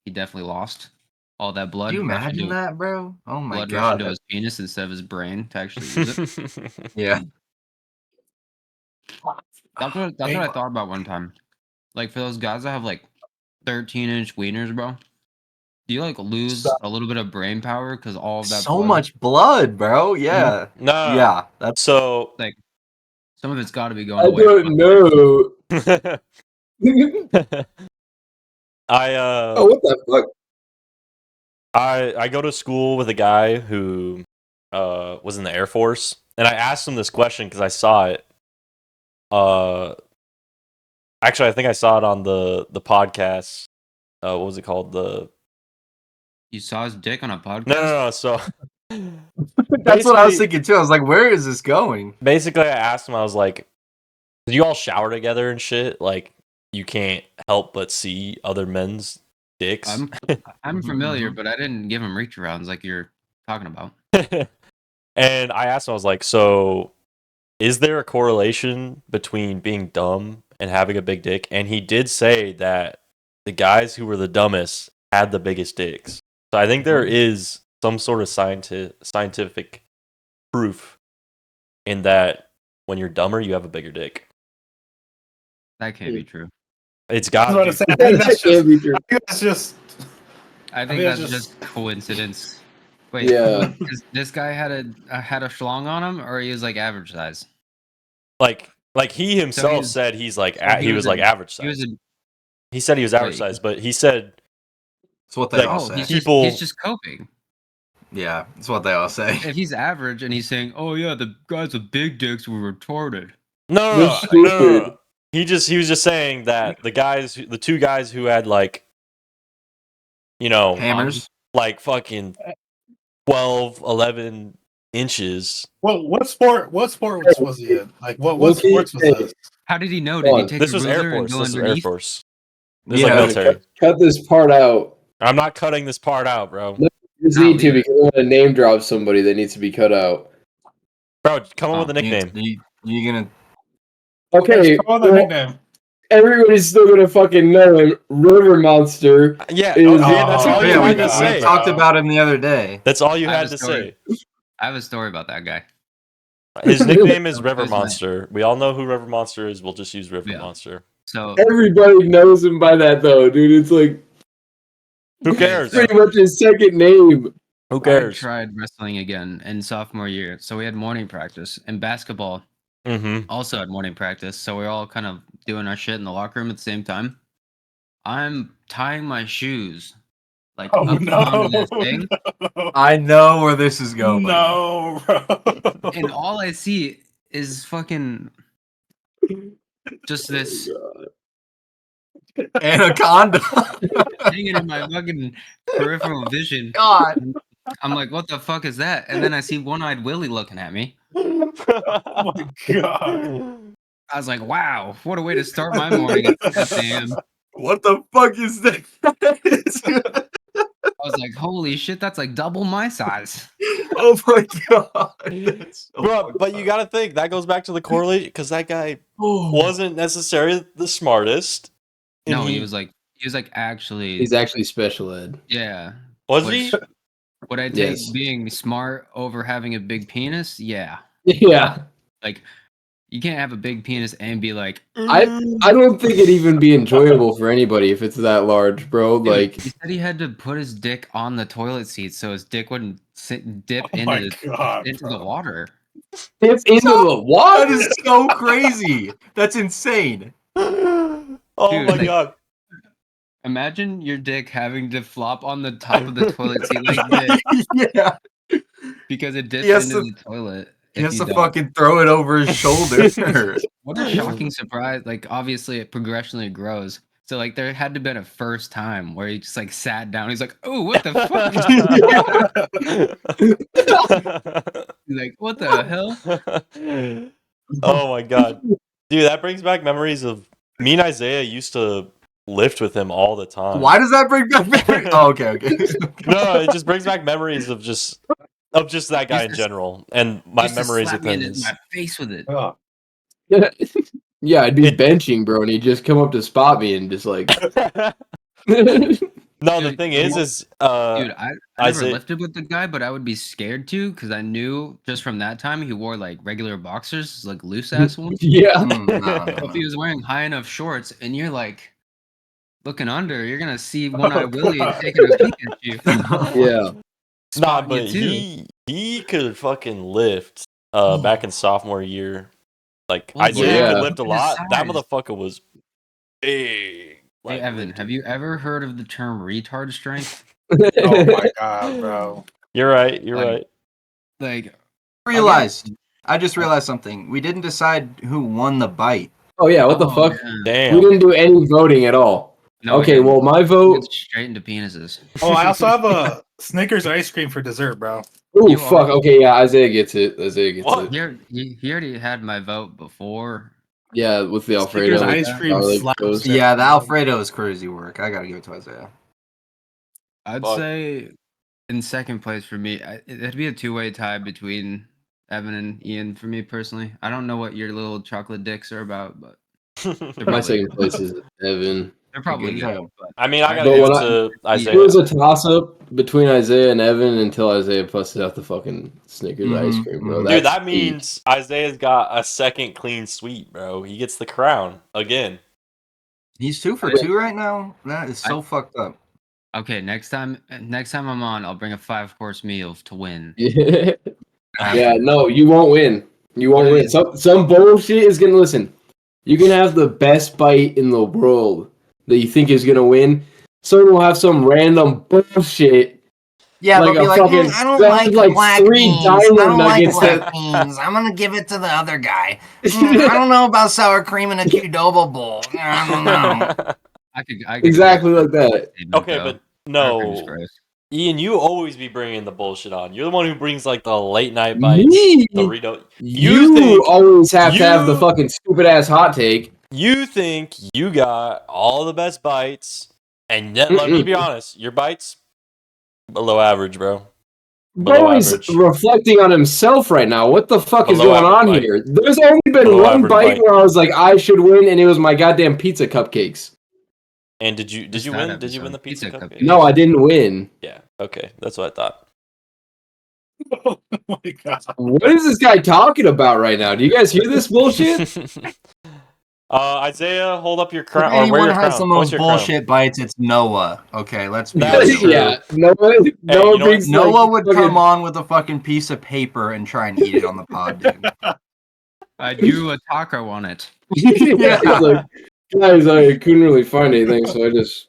he definitely lost all that blood. Can you rushed imagine into- that, bro? Oh my Blood rushed into god. his penis instead of his brain to actually use it. Yeah. That's what I thought about one time. Like for those guys that have like 13-inch wieners, bro. Do you like lose a little bit of brain power because all of that? So blood? much blood, bro. Yeah. No. Yeah. That's So Some of it's got to be going I away. don't know. I Oh, what the fuck? I go to school with a guy who was in the Air Force, and I asked him this question because I saw it. Actually, I think I saw it on the podcast. What was it called? You saw his dick on a podcast? No. So That's what I was basically- thinking too. I was like, where is this going? basically, I asked him. I was like, "Did you all shower together and shit? Like, you can't help but see other men's dicks." I'm familiar, Mhm. but I didn't give him reach arounds like you're talking about. And I asked him, I was like, "So, is there a correlation between being dumb and having a big dick?" And he did say that the guys who were the dumbest had the biggest dicks. So I think there is some sort of scientific proof in that when you're dumber, you have a bigger dick. That can't be true. It's I got was to about to be. say, I think that's Can't just. be true. I think that's just. I think think that's it's just coincidence. Wait, Yeah. this guy had a schlong on him, or he was like average size? Like he himself was- said he's like so he was like average He was size. a He said he was average Wait. size, but he said It's what they Like, all oh, say. he's People- just coping. Yeah, it's what they all say. If he's average and he's saying, "Oh yeah, the guys with big dicks were retarded," no. You're stupid. He was just saying that the two guys who had like, you know, Hammers. like fucking 12, 11 inches. What sport was he in? Like what What can you sports was say? this? how did he know? Hold Did he on. take This a was ruler Air and Force. go This was Air underneath? Force. This is like Yeah. military. Cut this part out. I'm not cutting this part out, bro. You just No, need to leave it. because I want to name drop somebody that needs to be cut out. Bro, come up Oh, with a nickname. You gonna? Okay, Come on, the well, nickname. everybody's still gonna fucking know him. River Monster. Yeah, Is- that's all Oh, you Yeah, had we to say. talked about him the other day. That's all you I have had a to story. say. I have a story about that guy. His nickname is That River was my- Monster. We all know who River Monster is. We'll just use River Yeah. Monster. So Everybody knows him by that though, dude. It's like Who cares? pretty much his second name. Who I cares? tried wrestling again in sophomore year. So we had morning practice, and basketball Mm-hmm. also had morning practice. So we're all kind of doing our shit in the locker room at the same time. I'm tying my shoes like Oh up no! onto this thing, I know where this is going. No, bro. and all I see is fucking just this Anaconda. hanging in my fucking peripheral vision. God. I'm like, what the fuck is that? And then I see one-eyed Willie looking at me. Oh my god! I was like, wow, what a way to start my morning at 6 a.m. What the fuck is that? I was like, holy shit, that's like double my size. Oh my god. That's so Bro, fucked but you up. gotta think that goes back to the correlation because that guy Oh. wasn't necessarily the smartest. and No, he was like actually, He's actually special ed. yeah. Was Which- he? Would I take Yes. being smart over having a big penis? Yeah. Yeah. Like, you can't have a big penis and be like, I don't think it'd even be enjoyable for anybody if it's that large, bro. dude, Like he said he had to put his dick on the toilet seat so his dick wouldn't dip Oh my into god! the bro. water. it's into the That water. is so crazy. That's insane. Oh Dude, my like- god. Imagine your dick having to flop on the top of the toilet seat like this Yeah. because it dips He has into to- the toilet. He if has you to don't. fucking throw it over his shoulder. What a shocking surprise. Like, obviously, it progressionally grows. So, like, there had to have been a first time where he just, like, sat down. He's like, oh, what the fuck? He's like, what the hell? Oh my god. Dude, that brings back memories of me and Isaiah used to lift with him all the time. Why does that bring back memories? Oh, okay. No, it just brings back memories of just that guy in Used to- general and my Used to memories slap with me him. in my face with it. Oh. Yeah, I'd be It- benching, bro, and he'd just come up to spot me and just like No, the Dude, thing you is Dude, I never Isaiah- lifted with the guy, but I would be scared to because I knew just from that time he wore like regular boxers, like loose ass ones. yeah. So if he was wearing high enough shorts and you're like looking under, you're gonna see one eye Willie God. taking a peek at you. Yeah. Nah, spotting but you too. he could fucking lift back in sophomore year. Like Well, Isaiah yeah. could lift a Look at his lot. That size. motherfucker was big. Hey Like, Evan, lifting. have you ever heard of the term retard strength? Oh my god, bro. You're right. You're Like- right. Like, I just realized something. We didn't decide who won the bite. Oh yeah, what the oh, fuck? yeah. Damn. We didn't do any voting at all. No, we Okay, didn't. well my We vote. went straight into penises. Oh, I also have a Snickers ice cream for dessert, bro. Oh You fuck. are- Okay, yeah, Isaiah gets it. Isaiah gets What? it. He already had my vote before. Yeah, with the Alfredo. Snickers ice cream garlic slaps. toast. Yeah, the Alfredo is crazy work. I gotta give it to Isaiah. I'd Fuck. say in second place for me, it'd be a two-way tie between Evan and Ian for me personally. I don't know what your little chocolate dicks are about, but they're My probably second good. place is Evan. They're probably Good good. job. But I mean, I gotta But give when it I- to It Isaiah. was a toss up between Isaiah and Evan until Isaiah busted out the fucking Snickers ice Mhm, cream, bro. mhm. Dude, That's that means Isaiah's got a second clean sweep, bro. He gets the crown again. He's 2 for 2 right now. That is so fucked up. okay, next time I'm on, I'll bring a 5-course meal to win. yeah. I have Yeah, to. no, you won't win. You won't What win. is- Some bullshit is gonna listen. You can have the best bite in the world that you think is gonna win. Someone will have some random bullshit. Yeah, Like but be a like, fucking- I don't they'll like have, like, black 3 beans. I dino don't like nuggets black that- beans. I'm gonna give it to the other guy. I don't know about sour cream in a Qdoba bowl. I don't know. I could Exactly like that. Okay, but Sour cream's no, gross. Ian, you always be bringing the bullshit on. You're the one who brings like the late night bites, Me? Dorito. You think- always have to have the you- fucking stupid ass hot take. You think you got all the best bites, and yet, let me be honest, your bites below average, bro. Below Bro is average. reflecting on himself right now. What the fuck is Below going on average bite. here? There's only been Below one average bite bite. where I was like, I should win, and it was my goddamn pizza cupcakes. And did you Just win? that Did you win episode. the pizza Pizza cupcake? cupcake. No, I didn't win. Yeah. Okay, that's what I thought. Oh my god. What is this guy talking about right now? Do you guys hear this bullshit? Isaiah, hold up your If crown. Or wear anyone your has crown. the Point most your crown. bullshit bites, it's Noah. Okay, let's be That's real. true. Yeah, no one you know what? brings like, Noah would fucking- come on with a fucking piece of paper and try and eat it on the pod, dude. I do a taco on it. yeah, he's like, guys, I couldn't really find anything, so I just.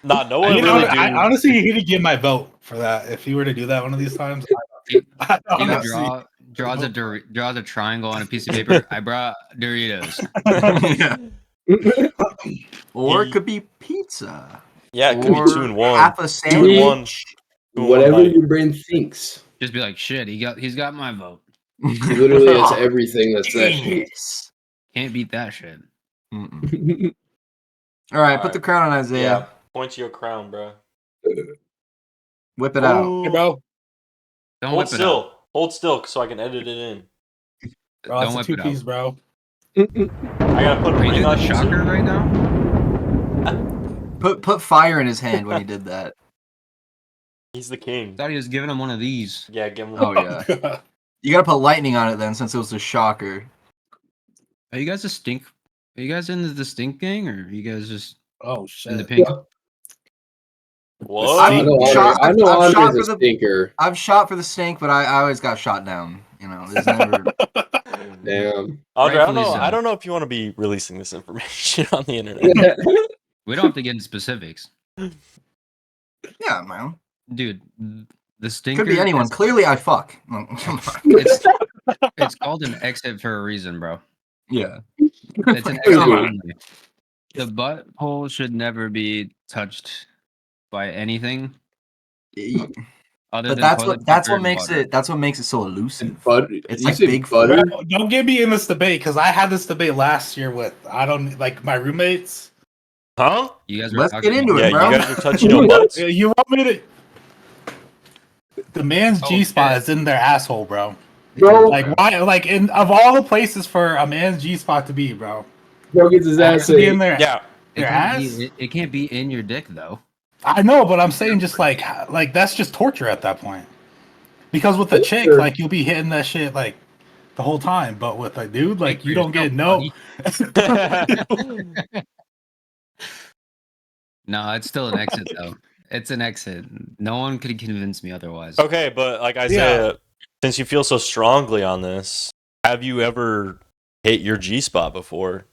Nah, no I one You really know, do. I honestly, he would get my vote for that if he were to do that one of these times. I He would honestly, draws a triangle on a piece of paper. I brought Doritos. Or it could be pizza. Yeah, it could be Or 2 and 1. half a 1. sandwich. Whatever bite. your brain thinks. Just be like, shit, he's got my vote. He literally has everything that's that shit. Genius. Can't beat that shit. Mm-mm. All right, put the crown on Yeah, Isaiah. point to your crown, bro. Whip it out. Ooh. hey, bro, Don't Hold whip it out. still. Hold still so I can edit it in. bro, Don't that's whip a it 2-piece, out. bro. I gotta put a Are you ring doing on the you shocker too. right now? Put fire in his hand when he did that. He's the king. Thought he was giving him one of these. Yeah, give him Oh one. yeah. You gotta put lightning on it then, since it was a shocker. Are you guys a stink? Are you guys in the stink gang, or are you guys just Oh in shit. the pink? What? I know Shot- Andre, I know I've shot Andre's for a the- stinker. I've shot for the stink, but I always got shot down. You know, there's never. Damn. Andre, I don't Rightfully know. so. I don't know if you want to be releasing this information on the internet. We don't have to get into specifics, Yeah, man. dude. The stinker Could be anyone. is- Clearly, I fuck. Come on. It's called an exit for a reason, bro. Yeah. It's an exit only. The butthole should never be touched by anything other But than that's toilet what that's paper what and makes butter. it that's what makes it so elusive. Butter. It's You like said big butter. Bro, don't get me in this debate because I had this debate last year with my roommates. Huh? You guys were Let's talking get into about- it, Yeah, bro. you guys are touching on butts. You want me to? The man's Oh, G spot shit. is in their asshole, bro. Bro, Like why? Like of all the places for a man's G spot to be, bro, bro gets his it has ass to be in ate. there. Yeah. It Their can't, ass? it can't be in your dick though. I know, but I'm saying just like that's just torture at that point. Because with a chick, Sure. like you'll be hitting that shit like the whole time, but with a dude, like you don't get yourself, no. No, it's still an exit though. It's an exit. No one could convince me otherwise. Okay, but like I said, since you feel so strongly on this, have you ever hit your G spot before?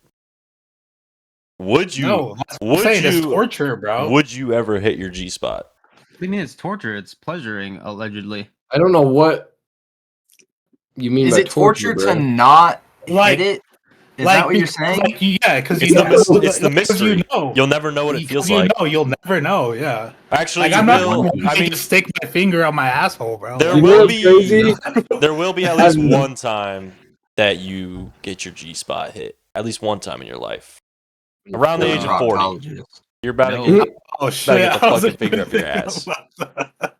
Would you? No, that's what I'm Would saying. It's you? torture, bro. Would you ever hit your G spot? What do you mean it's torture? It's pleasuring, allegedly. I don't know what you mean Is by it torture to bro. not Like- hit it? Is that what you're because, saying? Like, yeah, because It's you know, it's the because mystery. you know, You'll never know what it feels because you like. know, you'll never know. Yeah, Actually, like you I'm not will. going I to mean, just stick my finger on my asshole, bro. there You Like, know will what's be crazy? there will be at least I've- one time that you get your G spot hit. At least one time in your life. Around the As a age of 40. proctologist. You're about No. to get oh shit, get the I was fucking even finger up your thinking ass. about that.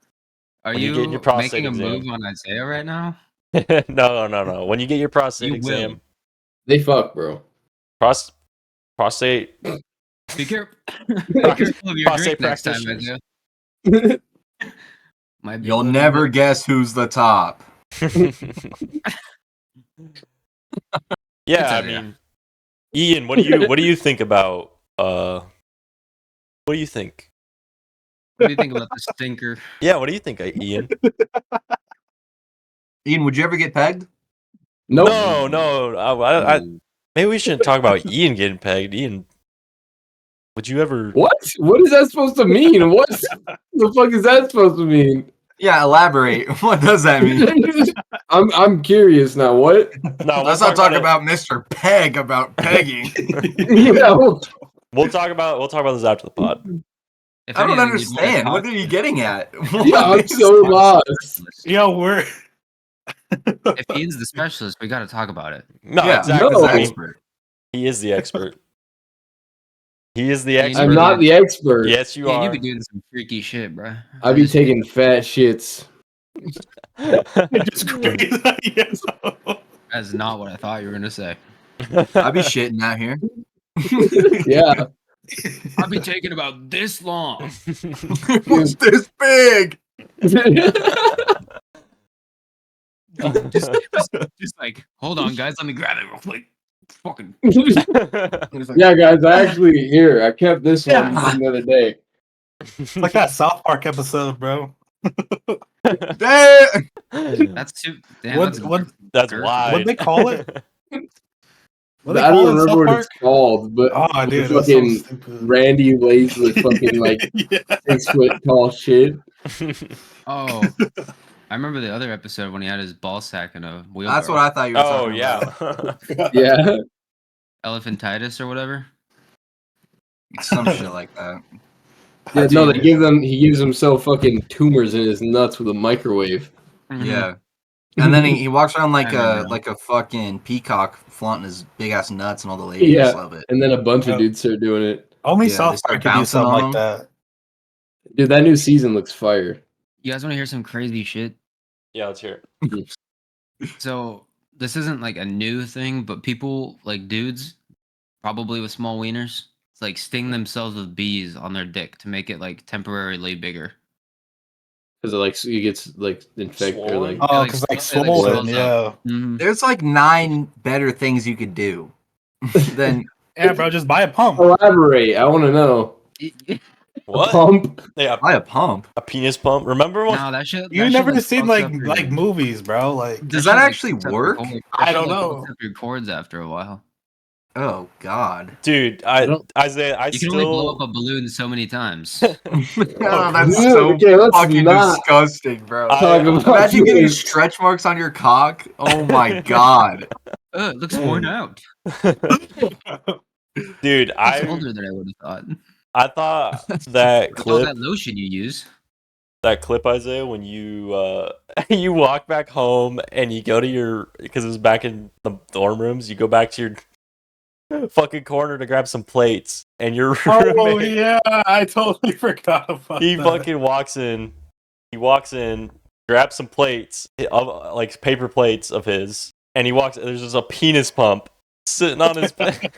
Are When you get your you prostate making a exam. move on Isaiah right now? No. When you get your prostate You exam, will. They fuck, bro. prostate Be careful. Be careful of your prostate drink next time, practitioners. Isaiah. Might be a You'll little never bit- guess who's the top. Yeah, It's I Isaiah. mean, Ian, what do you think about what do you think? What do you think about the stinker? Yeah, what do you think, Ian? Ian, would you ever get pegged? Nope. No. Maybe we shouldn't talk about Ian getting pegged. Ian, would you ever? What? What is that supposed to mean? What the fuck is that supposed to mean? Yeah, elaborate. What does that mean? I'm curious now. What? No, Let's not talk about Mr. Peg about pegging. Yeah, well, We'll talk about this after the pod. If I don't anything, you'd wanna understand. talk What are you getting at? yeah, I'm What is- so lost. Yo, we're If Ian's the specialist, we got to talk about it. No, Yeah, exactly. he's the No. expert. He is the expert. He is the Ian, expert. I'm not the expert. Yes, you Yeah, are. you be doing some freaky shit, bro. I be taking fat shits. just crazy. Yes. That's not what I thought you were gonna say. I be shitting out here. Yeah. I'll be taking about this long. What's this big? Just like, hold on, guys, let me grab it real quick. Fucking. Yeah, guys, I kept this one Yeah. from the other day. It's like that South Park episode, bro. Damn. That's too. Damn, What That's Kirk. why. What'd they call it? What they I call don't it in remember South what Park? it's called, but Oh, dude, the that's so fucking stupid. Randy lays the fucking like Yeah. 6 foot tall shit. Oh, I remember the other episode when he had his ball sack in a wheelbarrow. That's what I thought you were Oh talking about. yeah. Yeah. Elephantitis or whatever. Some shit like that. Yeah, no, he gives himself fucking tumors in his nuts with a microwave. Yeah. And then he walks around like I remember now. a fucking peacock flaunting his big ass nuts and all the ladies Yeah. love it. And then a bunch Yeah. of dudes start doing it. Only Yeah, they South start Park could do bouncing something on like that. Dude, that new season looks fire. You guys want to hear some crazy shit? Yeah, let's hear it. So this isn't like a new thing, but people like dudes, probably with small wieners, it's like sting themselves with bees on their dick to make it like temporarily bigger. Because it like it gets like infected or Swollen? like Oh, like, because like it, like, swollen, swells up. yeah. Mhm. There's like 9 better things you could do than Yeah, bro, just buy a pump. elaborate. I want to know. A What? pump. Yeah, buy a pump. a penis pump. Remember when? No, that shit. You that never shit, seen fucks like up your- like movies, bro. Like Does shit, that actually fucks up your work? cord- that I shit, don't like, know. fucks up your cords after a while. Oh God. Dude, don't- Isaiah, I You can still. only blow up a balloon so many times. Oh, that's Dude, so okay, let's fucking not disgusting, bro. I- talk about Imagine getting this. stretch marks on your cock. Oh my God. It looks worn out. Dude, It's I older than I would have thought. I thought that It's all clip that lotion you use. Isaiah, when you you walk back home and you go to your, because it was back in the dorm rooms, you go back to your fucking corner to grab some plates, and your Oh roommate, yeah, I totally forgot about he that. fucking walks in, grabs some plates, like paper plates of his, and he walks. There's just a penis pump sitting on his plate.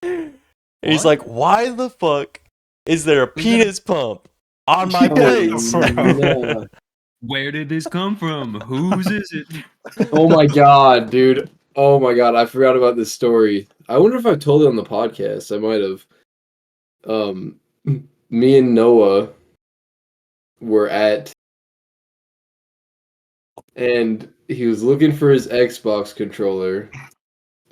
And he's like, "Why the fuck is there a penis pump on my plates?" No. Where did this come from? Whose is it? Oh my god, dude. Oh my god, I forgot about this story. I wonder if I've told it on the podcast. I might have. Me and Noah were at, and he was looking for his Xbox controller,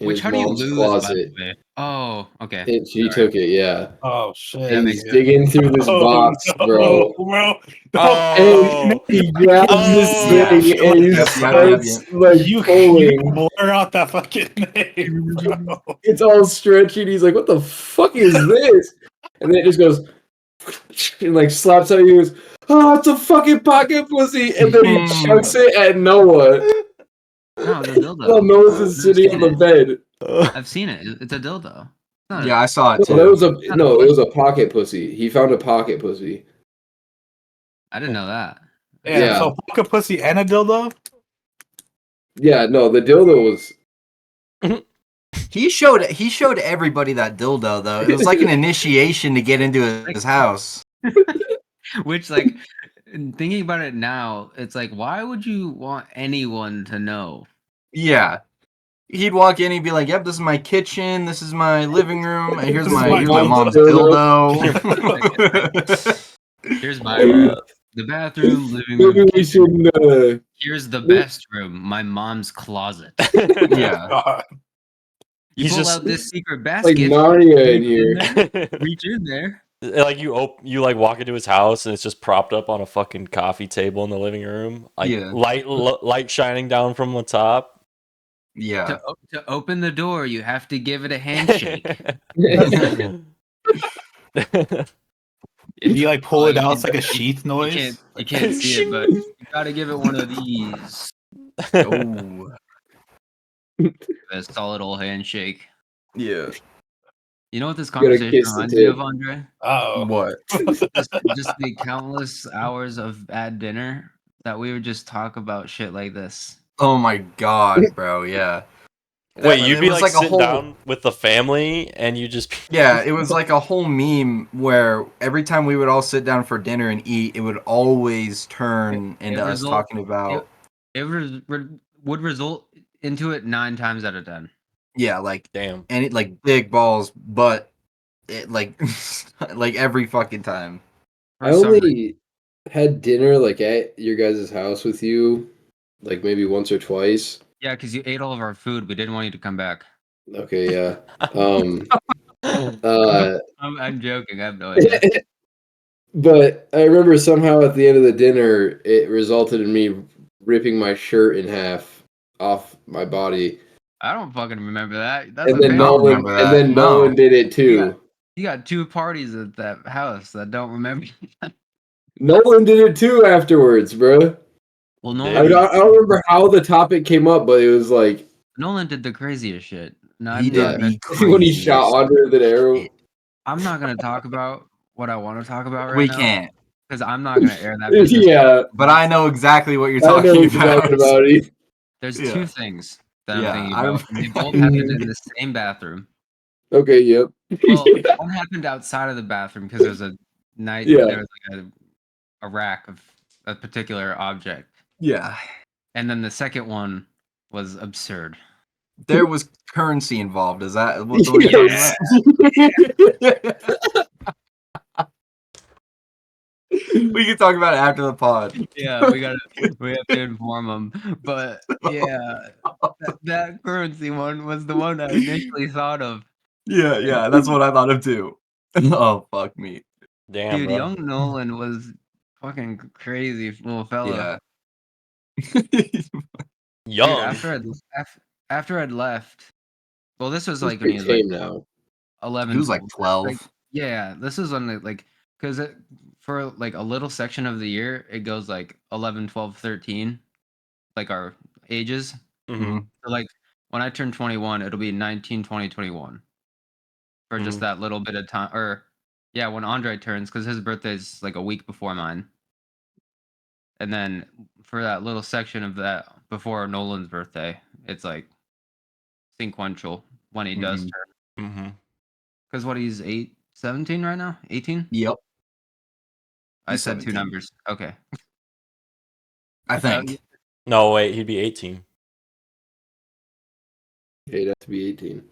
in Which his how do you mom's lose, closet. by the way? Oh, okay. And she Sorry. took it, yeah. Oh shit! That And makes he's digging through this Oh, box, no, bro. bro. And Oh, he grabs this Oh. thing and he Yep, starts yep. like You pulling. blur out that fucking name, bro. It's all stretchy. And he's like, "What the fuck is this?" And then it just goes and like slaps out. He goes, "Oh, it's a fucking pocket pussy!" And then he chucks it at Noah. No, it's a dildo. While Noah's I've is sitting on seen the it. bed. I've seen it. It's a dildo. It's not Yeah, I saw it No, that too. was a not no. a It was a pocket pussy. He found a pocket pussy. I didn't know that. Yeah, Yeah. so pocket pussy and a dildo. Yeah, no, the dildo was. He showed everybody that dildo though. It was like an initiation to get into his house. Which, like, thinking about it now, it's like, why would you want anyone to know? Yeah. He'd walk in, he'd be like, "Yep, this is my kitchen, this is my living room, and here's This is my my mom's dildo." dildo." Here's my room, the bathroom, living room. Maybe we kitchen. should. Here's the best room, my mom's closet. Yeah. God. You He's pull just- out this secret Like basket, Narnia in here. reach in there. Like you like walk into his house and it's just propped up on a fucking coffee table in the living room, like Yeah. light shining down from the top. Yeah. To open the door, you have to give it a handshake. If you like pull Oh, it you out, it's can- like a sheath noise. You can't see it, but you gotta give it one of these. Oh. A solid old handshake. Yeah. You know what this gotta conversation kiss the reminds me tip. of, Andre? Oh, What? Just the countless hours of bad dinner that we would just talk about shit like this. Oh my god, bro, yeah. Wait, That- you'd it be was like like a sitting whole- down with the family and you just Yeah, it was like a whole meme where every time we would all sit down for dinner and eat, it would always turn into us talking about It would result into it 9 times out of 10. yeah, like damn. and it like big balls, but it like like every fucking time. I only had dinner like at your guys' house with you, like maybe once or twice. Yeah, because you ate all of our food. We didn't want you to come back. Okay, yeah. Uh, I'm joking. I have no idea. but I remember somehow at the end of the dinner, it resulted in me ripping my shirt in half off my body, I don't fucking remember that. That's and a then family. Nolan- Nolan, remember and that, then no. Nolan did it too. You got 2 parties at that house that don't remember. Nolan did it too afterwards, bro. Well, Did I he? don't remember how the topic came up, but it was like Nolan did the craziest shit. No, He I'm did not the gonna- when he shot Andre with an arrow. shit. I'm not gonna talk about what I want to talk about right We now. can't. Because I'm not gonna air that. business. Yeah, But I know exactly what you're I know talking what you're about. talking about. There's Yeah. 2 things that I'm Yeah, thinking I about. and they both remember. happened in the same bathroom. Okay, yep. Well, one happened outside of the bathroom because there was a night. Yeah. There was like a rack of a particular object, Yeah. and then the second one was absurd. There was currency involved. Is that what the way you're Yes. talking about? We can talk about it after the pod. Yeah, we have to inform them. But yeah, that currency one was the one I initially thought of. Yeah, that's what I thought of too. Oh fuck me. Damn, Dude, bro. young Nolan was fucking crazy little fella. Yeah. Dude, Young. after I'd left. Well, this was He's like when he was pretty like tame now. 11. He was like 12. Like, yeah, this is when like because for like a little section of the year it goes like 11, 12, 13, like our ages. Mhm. So like when I turn 21, it'll be 19, 20, 21 for just Mhm. that little bit of time. Or yeah, when Andre turns, because his birthday's like a week before mine, and then for that little section of that before Nolan's birthday, it's like sequential when he does Mhm. turn. Mhm. Because what he's 17 right now? 18? Yep. I He's said 2 17. numbers. Okay. I think. No, wait, he'd be 18. He'd have to be 18.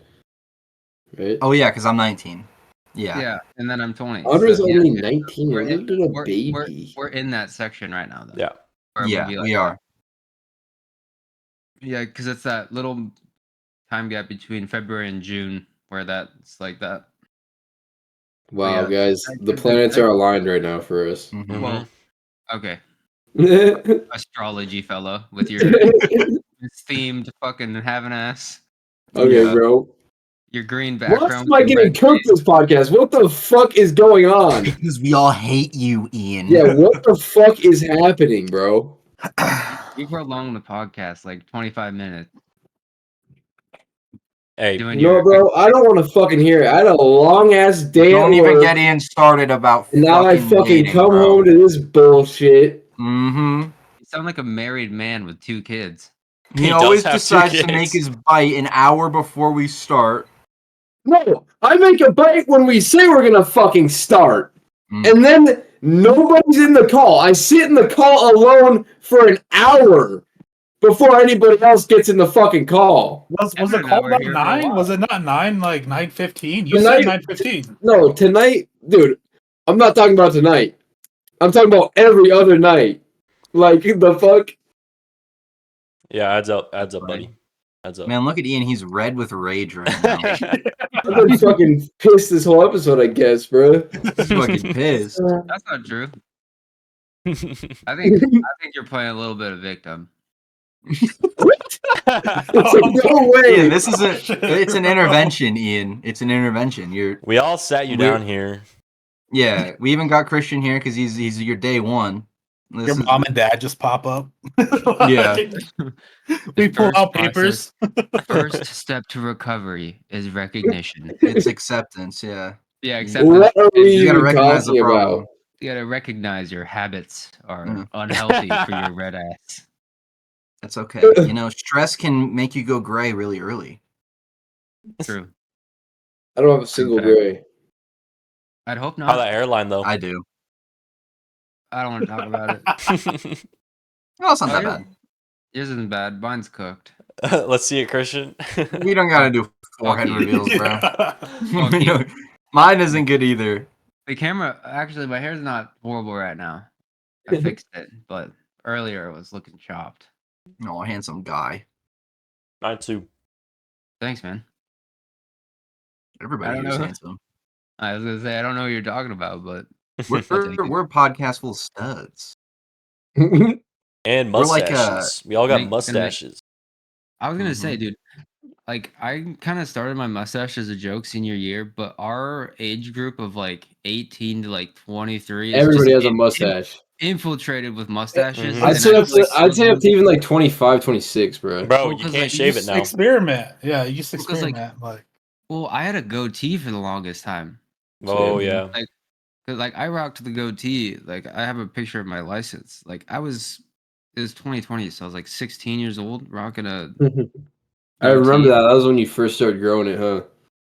Right? Oh yeah, because I'm 19. Yeah. Yeah, and then I'm 20. Andre's so, yeah, only yeah. 19. We're We're in- looking at a we're- baby. We're in that section right now, though. Yeah. Where it would Yeah, be we like are. that. Yeah, because it's that little time gap between February and June where that's like that. Wow, yeah, guys, the the- planets are aligned right now for us. Mhm. Well, okay, Okay, astrology fellow with your themed fucking having ass, Yeah. bro. your green Why background am I with your getting red cooked this podcast? What the fuck is going on? Because we all hate you, Ian. Yeah, what the fuck is happening, bro? We prolonged the podcast like 25 minutes. Hey, Doing No, your bro, I don't want to fucking hear it. I had a long ass day Don't at even work. get Ian started about And now I fucking dating, come bro. home to this bullshit. Mm-hmm. you sound like a married man with 2 kids. He He always does have 2 decides to make kids. his bite an hour before we start. No, I make a bite when we say we're gonna fucking start. Mm. And then nobody's in the call. I sit in the call alone for an hour before anybody else gets in the fucking call. Was Evan the and I call were about here for a 9? Was while. it not 9, like 9:15? You Tonight- said 9:15. No, tonight, dude, I'm not talking about tonight. I'm talking about every other night. Like, the fuck? Yeah, adds up, buddy. Adds up. Man, look at Ian. He's red with rage right now. I've been fucking pissed this whole episode, I guess, bro. He's fucking pissed. That's not true. I think you're playing a little bit of victim. What? It's like, no way. Ian, this is it's an intervention, Ian. It's an intervention. We all sat you We're- down here. Yeah, we even got Christian here because he's your day one. This Your is- mom and dad just pop up. Yeah. We pull First out process- papers. First step to recovery is recognition. it's acceptance, yeah. Yeah, acceptance. What are we You gotta even recognize the talking problem. about? You gotta recognize your habits are Mm. unhealthy for your red ass. That's okay. You know, stress can make you go gray really early. True. I don't have a single Okay. gray. I'd hope How not. that airline though? I do. I don't want to talk about it. No, it's not Oh, that yours- bad. Yours isn't bad. Mine's cooked. Let's see it, Christian. We don't gotta do forehead you. reveals, bro. Fuck We you. don't- Mine isn't good either. The camera, actually, my hair's not horrible right now. I fixed it, but earlier it was looking chopped. Oh, handsome guy. Mine too. Thanks, man. I Everybody don't here's know. handsome. I was gonna say I don't know what you're talking about, but We're, I'll take it. we're a podcast full of studs. And We're like, mustaches. We all got gonna make- mustaches. I was gonna say, Mhm. dude, like I kind of started my mustache as a joke senior year, but our age group of like 18 to like 23 is Everybody just has a mustache. infiltrated with mustaches. Mhm. I'd and say I up feel like to, I'd say up to some- even like 25, 26, bro. Bro, Well, you 'cause, can't like, you shave it just now. Experiment. Yeah, you just Because, like, experiment. Like, well, I had a goatee for the longest time. Oh Same. yeah. Cause like I rocked the goatee. Like I have a picture of my license. Like it was 2020, so I was like 16 years old, rocking a. I remember goatee. that. That was when you first started growing it, huh?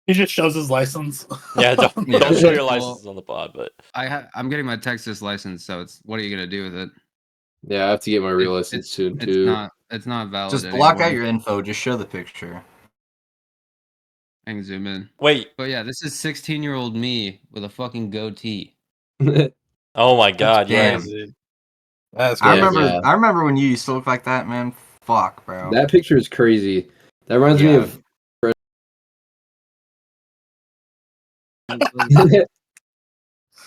he just shows his license. Yeah, don't Yeah. show your Well, license on the pod, but I'm getting my Texas license, so it's what are you gonna do with it? Yeah, I have to get my real It- license soon It's too. not valid. Just block out anymore. your info. Just show the picture. I can zoom in. wait. But yeah, this is 16-year-old me with a fucking goatee. Oh my god, yeah. Damn. That's I Yeah, crazy. remember. yeah. I remember when you used to look like that, man. Fuck, bro. That picture is crazy. That reminds me Yeah. of. I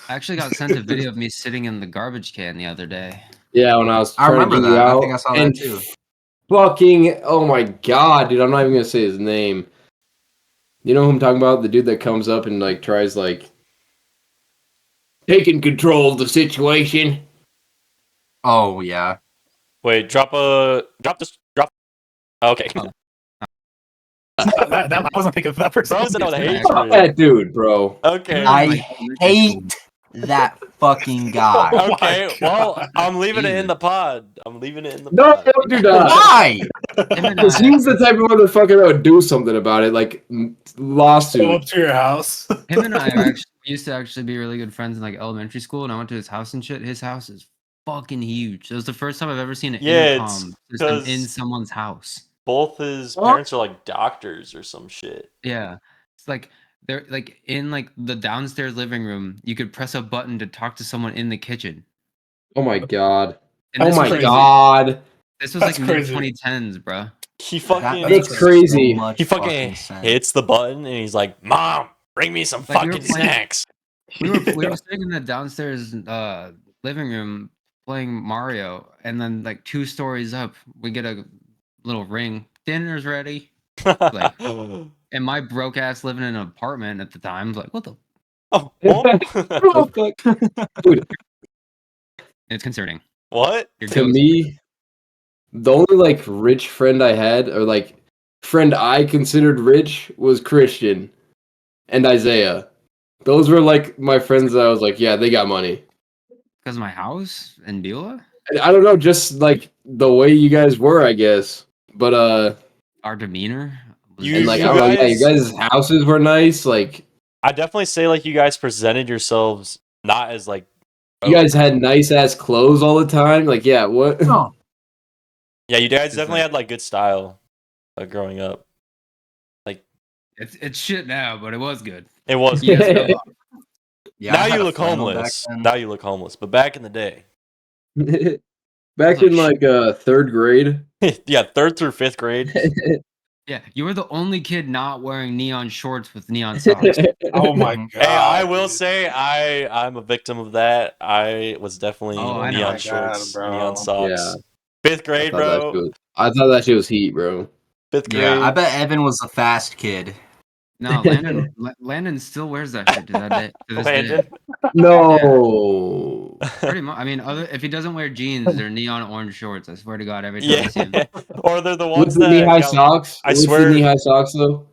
actually got sent a video of me sitting in the garbage can the other day. Yeah, when I was I trying remember to get you that. I out, think I saw that and too. fucking, oh my god, dude, I'm not even gonna say his name. You know who I'm talking about? The dude that comes up and like tries like taking control of the situation. Oh yeah. Wait, drop. Okay. Oh. I wasn't thinking of that person. Bro, said I was It's hating. Fuck that dude, bro. Okay. I Like, hate that fucking guy. Oh my Okay, well, God. I'm leaving it in Jesus. the pod. I'm leaving it in the No, pod. don't do that. Why? Him and Because I- he's the type of motherfucker that would do something about it, like Go lawsuit. up to your house. Him and I are actually used to actually be really good friends in like elementary school, and I went to his house and shit. His house is fucking huge. It was the first time I've ever seen an Yeah, intercom it's system 'cause- in someone's house. Both his What? parents are like doctors or some shit. Yeah, it's like they're like in like the downstairs living room. You could press a button to talk to someone in the kitchen. Oh my god. And Oh this my was, like, god. This was That's like mid crazy. 2010s, bro. He That fucking That's makes crazy. So much he fucking sense. hits the button and he's like, "Mom, bring me some Like, we were fucking playing- snacks." we were sitting in the downstairs living room playing Mario, and then like 2 stories up, we get a little ring. Dinner's ready. Like, and my broke ass living in an apartment at the time was like, what the? oh, What the fuck? Dude, It's concerning. what? Your to ghost. me, the only like rich friend I had, or like friend I considered rich, was Christian and Isaiah. Those were like my friends that I was like, yeah, they got money. Because of my house in Beulah, And I don't know, just like the way you guys were, I guess. But our demeanor. Was You- and like you I don't know, yeah, guys- you guys' houses were nice. Like I definitely say like you guys presented yourselves not as like you guys had nice ass clothes all the time. Like yeah, what? No. yeah, you guys It's definitely like- had like good style growing up. it's shit now, but it was good. It was You guys good. fell off. Yeah, now I had you a look flannel back homeless. then. Now you look homeless, but back in the day, Back in like third grade. yeah, 3rd through 5th grade. Yeah, you were the only kid not wearing neon shorts with neon socks. Oh my Mhm. god! Hey, I will dude. say I'm a victim of that. I was definitely Oh, I know. neon Oh my shorts, God, bro. neon socks. 5th I grade, thought that bro. shit was, I thought that shit was heat, bro. 5th grade. Yeah, I bet Evan was the fast kid. No, Landon still wears that shit to that day. To this day. Landon. No. Pretty much. I mean, if he doesn't wear jeans, they're neon orange shorts. I swear to God, every time I see him. Yeah, or they're the With ones the that knee-high got- socks? I With swear- the knee-high socks, though?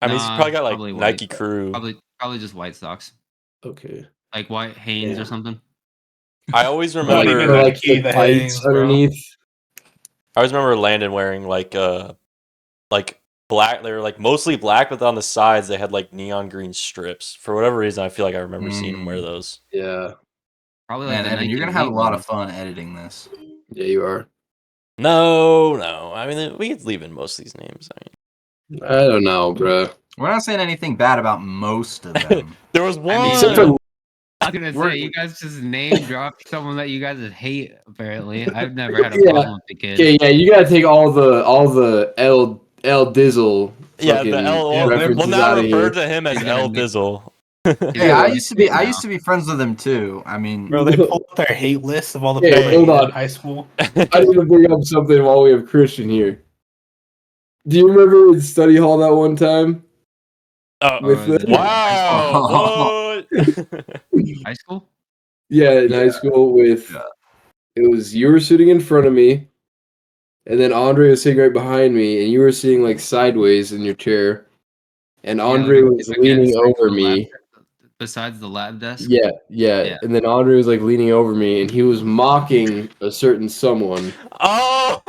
I mean, he's Nah, probably got like probably Nike white. Crew. Probably just white socks, Okay. like white Hanes or Damn. something. I always Not Like, even remember. like Nike, the the tights Hanes, bro. underneath. I always remember Landon wearing like black. They were like mostly black, but on the sides they had like neon green strips. For whatever reason, I feel like I remember seeing him wear those. Yeah. Probably like Man, the Evan, Nike you're gonna have a Elite lot ones. of fun editing this. Yeah, you are. No. I mean, we could leave in most of these names. I I don't know, bro. We're not saying anything bad about most of them. mean, there was one. Except for I was gonna say you guys just name dropped someone that you guys hate. Apparently, I've never had a Yeah. problem with the kid. Okay, yeah, you gotta take all the L Dizzle yeah, fucking the L. references We'll now out of refer here. to him as He's gonna L be- Dizzle. Hey, I Yeah. used to be friends with him too. I mean, Bro, they pulled up their hate list of all the Hey, people they hold hated on. in high school. I need to bring up something while we have Christian here. Do you remember in study hall that one time? With the- Wow! What? High school? Yeah, in high school with Yeah. it was you were sitting in front of me, and then Andre was sitting right behind me, and you were sitting like sideways in your chair, and Andre Yeah, was against, leaning like, over the me. lab- besides the lab desk. Yeah, Yeah. and then Andre was like leaning over me, and he was mocking a certain someone Oh!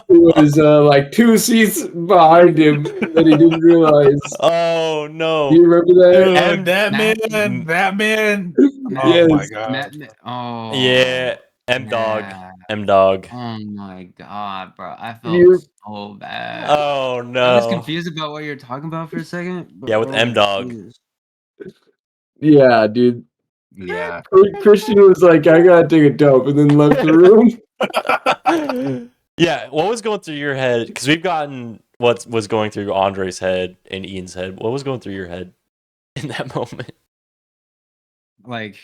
who was like 2 seats behind him that he didn't realize. Oh Do no! you remember that? Dude, M- that Matt- man, that man. Oh Yes. my god. Oh Yeah, M Dog, nah. M Dog. Oh my god, bro! I You- felt so bad. Oh I was no! confused about what you're talking about for a second. But, Yeah, with M-Dog. Jesus. Yeah, dude. yeah. Christian was like, I gotta take a dump, and then left the room. Yeah, what was going through your head? Because we've gotten what was going through Andre's head and Ian's head. What was going through your head in that moment? Like,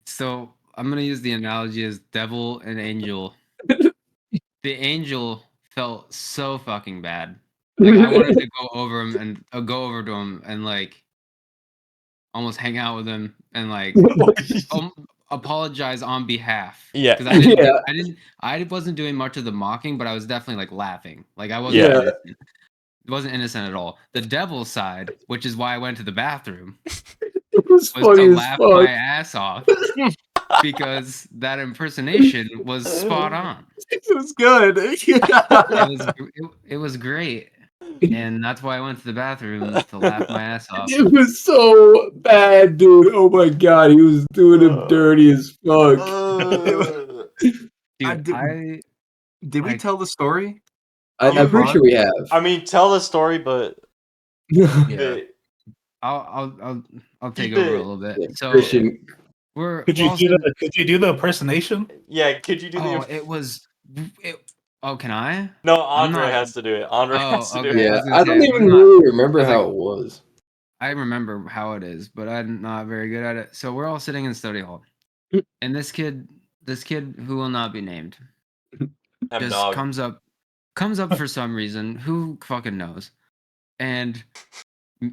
so I'm gonna use the analogy as devil and angel. The angel felt so fucking bad. Like I wanted to go over him and go over to him and like almost hang out with him and like apologize on behalf. Yeah. because I didn't, Yeah. I wasn't doing much of the mocking, but I was definitely like laughing. Like I wasn't, Yeah. innocent. It wasn't innocent at all. The devil's side, which is why I went to the bathroom, It was was funny to as laugh fuck. my ass off because that impersonation was spot on. It was good. It was great, and that's why I went to the bathroom to laugh my ass off. It was so bad, dude. Oh my god, he was doing him dirty as fuck. Dude, Did we like- tell the story? I'm pretty sure we have. I mean, tell the story, but Yeah. I'll take Keep over a it- little bit. So Christian, we're Could you also- do the impersonation? yeah, could you do Oh, the? it was Oh, can I? No, I'm Andre not- has to do it. Andre has Oh, to do okay. it. Yeah, was gonna I don't say, even I'm not- really remember I was how like- it was. I remember how it is, but I'm not very good at it. So we're all sitting in study hall, and this kid who will not be named, Hem just dog. comes up for some reason. Who fucking knows? And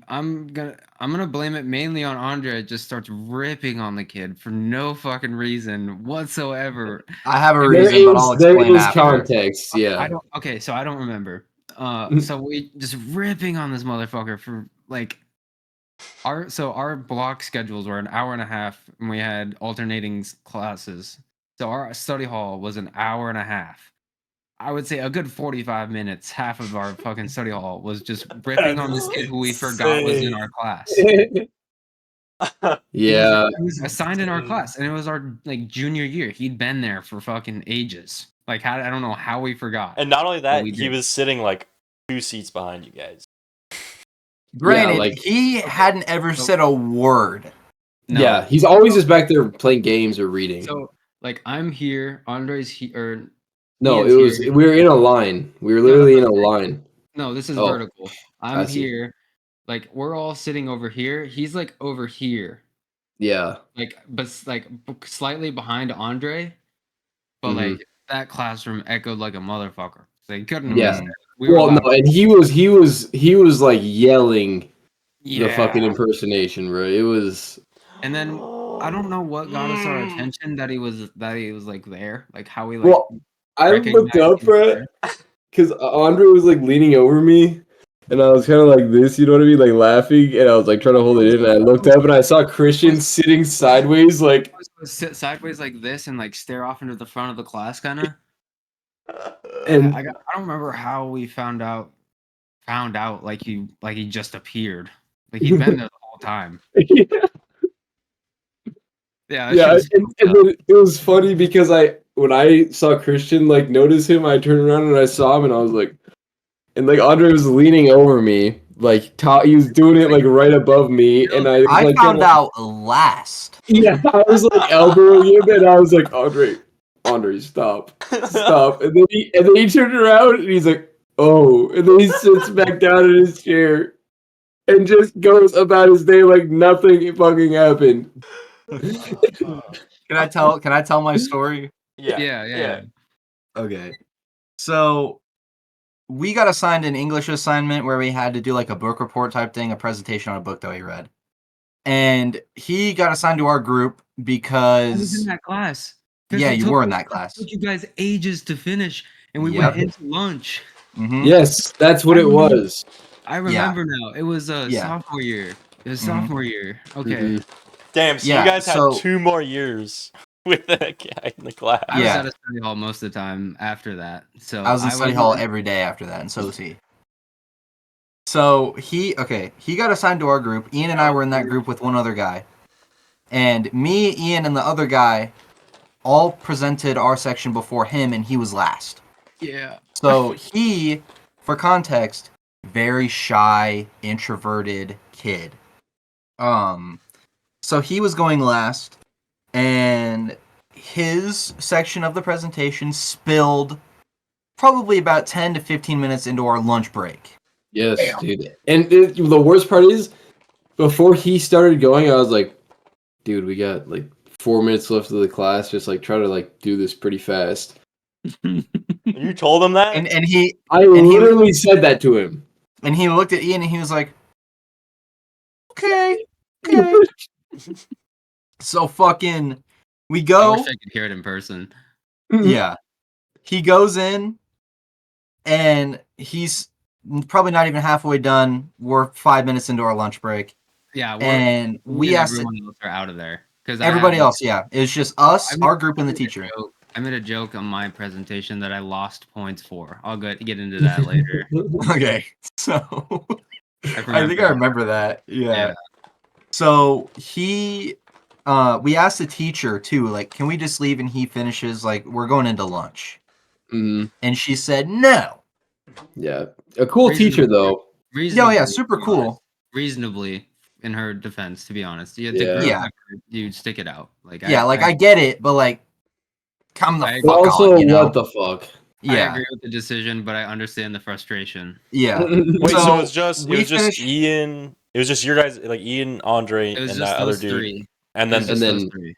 I'm gonna blame it mainly on Andre. Just starts ripping on the kid for no fucking reason whatsoever. I have a There reason, but I'll there explain is after. context, I yeah. don't. Okay, so I don't remember. So we just ripping on this motherfucker for like our block schedules were an hour and a half, and we had alternating classes. So our study hall was an hour and a half. I would say a good 45 minutes, half of our fucking study hall was just ripping on this kid who we forgot was in our class. Yeah. He was assigned in our class, and it was our like junior year. He'd been there for fucking ages. Like how I don't know how we forgot. And not only that, we he did. was sitting like 2 seats behind you guys. Granted, like- he hadn't ever said a word. No. Yeah, he's always just back there playing games or reading. So like I'm here, Andre's here, or No, Ian's it was here. we were in a line. We were literally in a line. No, this is Oh, vertical. I'm I see. here. Like we're all sitting over here. He's like over here. Yeah. Like slightly behind Andre. But Mhm. like that classroom echoed like a motherfucker. So he couldn't have Yeah. missed it. We were Well, no, loud. and he was like yelling the fucking impersonation, bro. It was And then I don't know what got us our attention that he was like there. Like how we like well. I looked recognized up, he was bro, there. because Andre was like leaning over me, and I was kind of like this, you know what I mean, like laughing, and I was like trying to hold it in, and I looked up and I saw Christian sitting sideways, like. I was supposed to sit sideways like this and like stare off into the front of the class kind of. And I don't remember how we found out like he just appeared. Like he'd been there the whole time. yeah, Yeah, that yeah, shit was and fucked up. then it was funny because when I saw Christian like notice him, I turned around and I saw him, and I was like, and like Andre was leaning over me, like he was doing it like right above me, and I was, I like, found kinda- out last. Yeah, I was like elbowing him, and I was like, Andre, stop, stop, and then he turned around and he's like, oh, and then he sits back down in his chair, and just goes about his day like nothing fucking happened. Can I tell my story? Yeah. Okay. So we got assigned an English assignment where we had to do like a book report type thing, a presentation on a book that we read. And he got assigned to our group I was in because that class. yeah, you were in that class. It took you guys ages to finish, and we Yep. went into lunch. Mhm. Yes, that's what I it remember- was. I remember now. It was Yeah. sophomore year. It was Mhm. sophomore year. Okay. Mhm. Damn, so Yeah, you guys had so- 2 more years with that guy in the class. I was Yeah. at a study hall most of the time after that. So I was in study hall wasn't- every day after that, and so was he. So he got assigned to our group. Ian and I were in that group with one other guy. And me, Ian, and the other guy all presented our section before him, and he was last. Yeah. So he, for context, very shy, introverted kid. So he was going last, and his section of the presentation spilled probably about 10 to 15 minutes into our lunch break. Yes, dude. And the worst part is, before he started going, I was like, dude, we got like 4 minutes left of the class. Just like try to like do this pretty fast. You told him that? And he I And he- literally said that to him. and he looked at Ian and he was like, okay. So fucking we I go. wish I could hear it in person. Yeah. He goes in and he's probably not even halfway done. We're 5 minutes into our lunch break. Yeah. And me we and asked everyone else are out of there because everybody else, yeah. It was just us, our group, and the teacher. I made a joke on my presentation that I lost points for. I'll get into that later. Okay. So I think I remember that. Yeah. Yeah. So we asked the teacher too, like, can we just leave and he finishes? Like, we're going into lunch. Mhm. And she said no. Yeah, a cool teacher though. Yeah, super to be cool. honest. Reasonably, in her defense, to be honest, you Yeah. yeah, you stick it out. Like Yeah, like I get it, but like, come the I- fuck But also, on, you know? what the fuck? I Yeah, agree with the decision, but I understand the frustration. yeah. Wait, so it was we just finished. Ian. It was just your guys, like Ian, Andre, It was and just that other those dude, three. and It was then just And those then- three.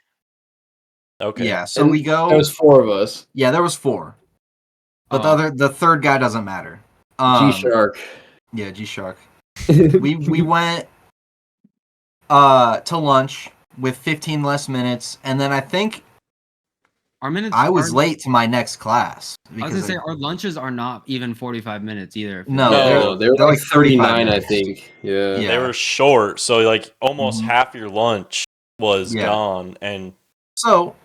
okay. Yeah, so And we go. There was 4 of us. Yeah, there was 4, but Oh, the third guy doesn't matter. G Shark. Yeah, G Shark. We went to lunch with 15 less minutes, and then I think our minutes. I was our, late to my next class I was because gonna say our lunches are not even 45 minutes either. if No, it's- No. No, they were they're like 39, I minutes. think. Yeah. Yeah. They were short, so like almost Mhm. half your lunch was Yeah. gone, and So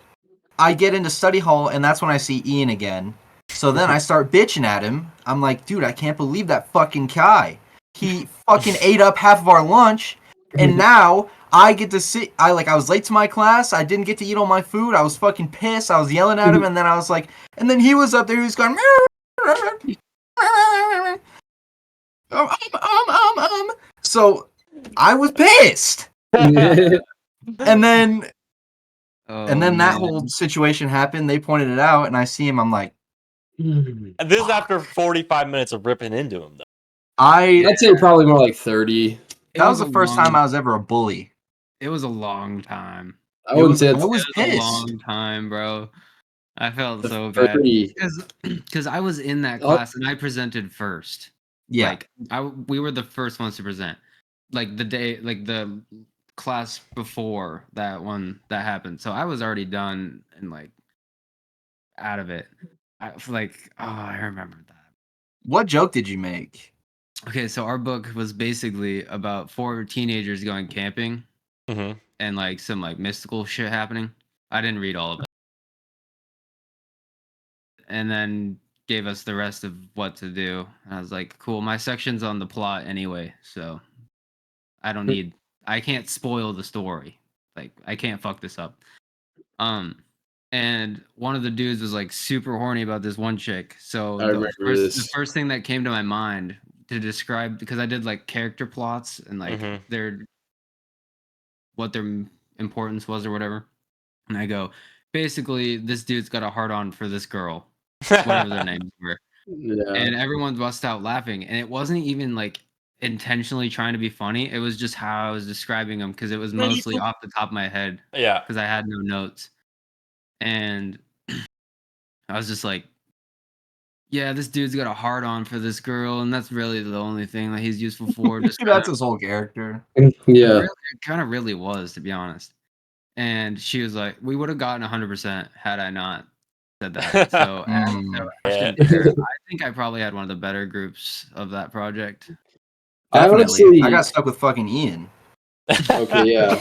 I get into study hall, and that's when I see Ian again. So then I start bitching at him. I'm like, dude, I can't believe that fucking guy. He fucking ate up half of our lunch, and now I get to sit. I was late to my class. I didn't get to eat all my food. I was fucking pissed. I was yelling at him, and then I was like, and then he was up there. He was going, So I was pissed, and then Oh, that man. whole situation happened. They pointed it out, and I see him. I'm like, and this is after 45 minutes of ripping into him, though. I'd say probably more like 30. It that was the a first long- time I was ever a bully. It was a long time. I wouldn't say I it's was It was a pissed. long time, bro. I felt the so bad 30. because I was in that Oh. class and I presented first. Yeah. Like we were the first ones to present. Like the day, like the class before that one that happened. So I was already done and like out of it. I remember that. What joke did you make? Okay, so our book was basically about 4 teenagers going camping Mm-hmm. and like some like mystical shit happening. I didn't read all of it. And then gave us the rest of what to do. And I was like, cool, my section's on the plot anyway, so I can't spoil the story. Like I can't fuck this up. And one of the dudes was like super horny about this one chick. So I remember the this. first thing that came to my mind to describe, because I did like character plots and like Mhm. what their importance was or whatever. And I go, basically, this dude's got a hard on for this girl, whatever their names were. Yeah. And everyone bust out laughing. And it wasn't even like intentionally trying to be funny. It was just how I was describing them because it was mostly off the top of my head Yeah. because I had no notes. And I was just like, yeah, this dude's got a hard on for this girl, and that's really the only thing that he's useful for. Just That's his whole character. Yeah. it kind of really was, to be honest. And she was like, we would have gotten 100% had I not said that. So, Mm. Ashton Yeah. Bear, I think I probably had one of the better groups of that project. I Definitely. honestly- I got stuck with fucking Ian. Okay, yeah.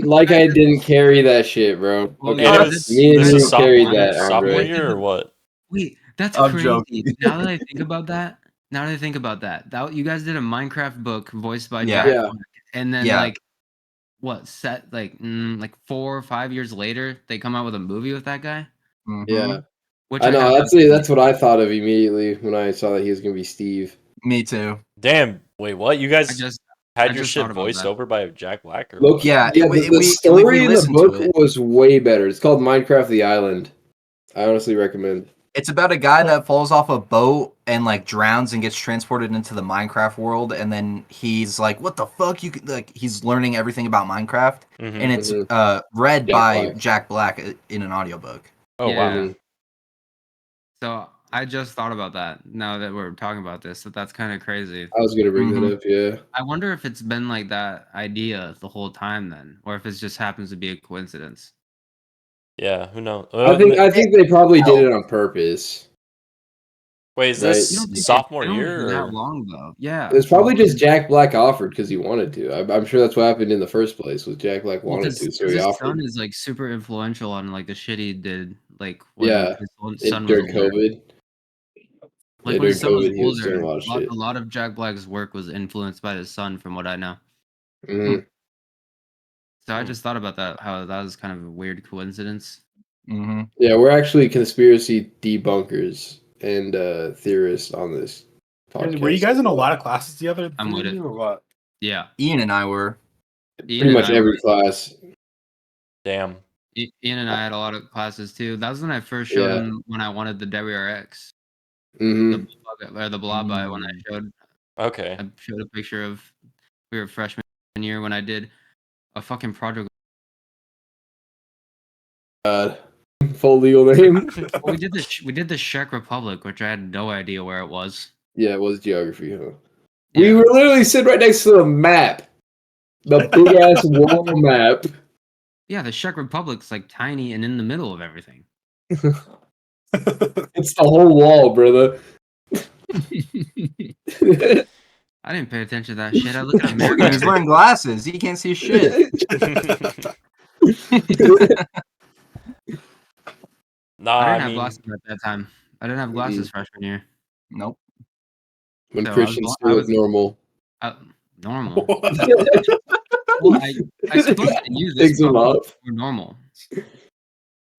like I didn't carry that shit, bro. Well, Okay, And yeah, it was me and this you is carried sophomore, that, sophomore Andre. year or what? Wait, that's I'm crazy. joking. Now that I think about that, you guys did a Minecraft book voiced by Yeah. Jack Yeah. Black, and then Yeah. like 4 or 5 years later, they come out with a movie with that guy. Mhm. Yeah. Which I know. have That's what I thought of immediately when I saw that he was gonna be Steve. Me too. Damn. Wait, what? You I guys just had I your just shit thought about voiced that. over by Jack Black or Look, what? Yeah, the we story in the listened to book it. was way better. It's called Minecraft the Island. I honestly recommend. It's about a guy that falls off a boat and like drowns and gets transported into the Minecraft world, and then he's like, "What the fuck?" He's learning everything about Minecraft, Mhm. and it's Mhm. read Jack by Black. Jack Black in an audiobook. Oh wow. Yeah. Mhm. So I just thought about that now that we're talking about this. That's kind of crazy. I was gonna bring Mhm. that up. Yeah. I wonder if it's been like that idea the whole time then, or if it just happens to be a coincidence. Yeah, who knows? I think they probably did it on purpose. Wait, is Right. this You don't think sophomore it's been year for or? that long though? Yeah. It's probably just Jack Black offered because he wanted to. I'm sure that's what happened in the first place. Was Jack Black Well, wanted to, so he his offered. son is like super influential on like the shit he did, like when Yeah, his son was during older. COVID. Like Yeah, when his son during was COVID, he was older, doing a lot of shit. a lot of Jack Black's work was influenced by his son, from what I know. Mhm. So I just thought about that, how that was kind of a weird coincidence. Mm-hmm. Yeah, we're actually conspiracy debunkers and theorists on this podcast. Were you guys in a lot of classes together? I'm with it. Or what? Yeah. Ian and I were. Ian Pretty and much I every were- class. Damn. Ian and I had a lot of classes too. That was when I first showed Yeah. him when I wanted the WRX, Mm-hmm. the blob eye. When Okay. I showed a picture of we were freshman year when I did a fucking project. God. Full legal name. Well, we did the Czech Republic, which I had no idea where it was. Yeah, it was geography, huh? Yeah. We were literally sitting right next to the map. The big ass wall map. Yeah, the Czech Republic's like tiny and in the middle of everything. It's the whole wall, brother. I didn't pay attention to that shit. I look at Look America. at him, he's wearing glasses. He can't see shit. Nah, I I didn't have mean, glasses at that time. I didn't have glasses freshman year. Nope. When So Christians I still was look normal. normal. Well, I supposed to use this Takes them problem off. for normal.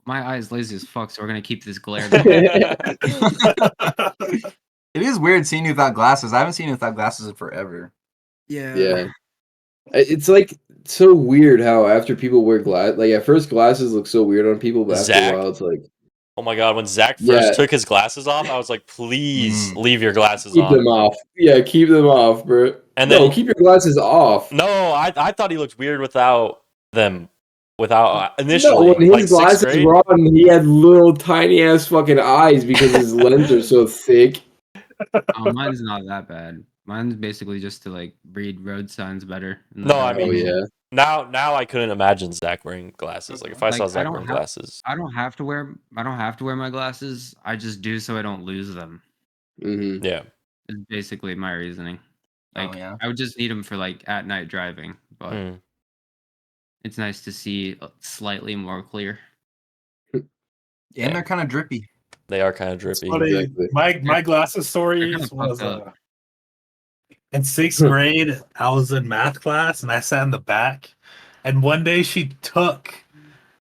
My eye is lazy as fuck, so we're gonna keep this glare going. It is weird seeing you without glasses. I haven't seen you without glasses in forever. Yeah. It's like so weird how after people wear glasses, like at first glasses look so weird on people, but after Zach? a while it's like oh my god, when Zach first Yeah. took his glasses off, I was like, please leave your glasses keep on. them off. Yeah, keep them off, bro. And No, then keep your glasses off. no, I thought he looked weird without them. Without No, initially, when his like sixth glasses grade. were on, he had little tiny ass fucking eyes because his lenses are so thick. Oh, mine's not that bad. Mine's basically just to like read road signs better. No, I mean, Oh yeah. now I couldn't imagine Zach wearing glasses. Like if I saw Like, Zach wearing glasses, I don't have to wear my glasses. I just do so I don't lose them. Mm-hmm. yeah. Is basically my reasoning. Like yeah. I would just need them for like at night driving, but Mm. it's nice to see slightly more clear. And they're kind of drippy. They are kind of drippy. Exactly. My glasses story They're kinda was fucked up. in sixth grade. I was in math class and I sat in the back. And one day she took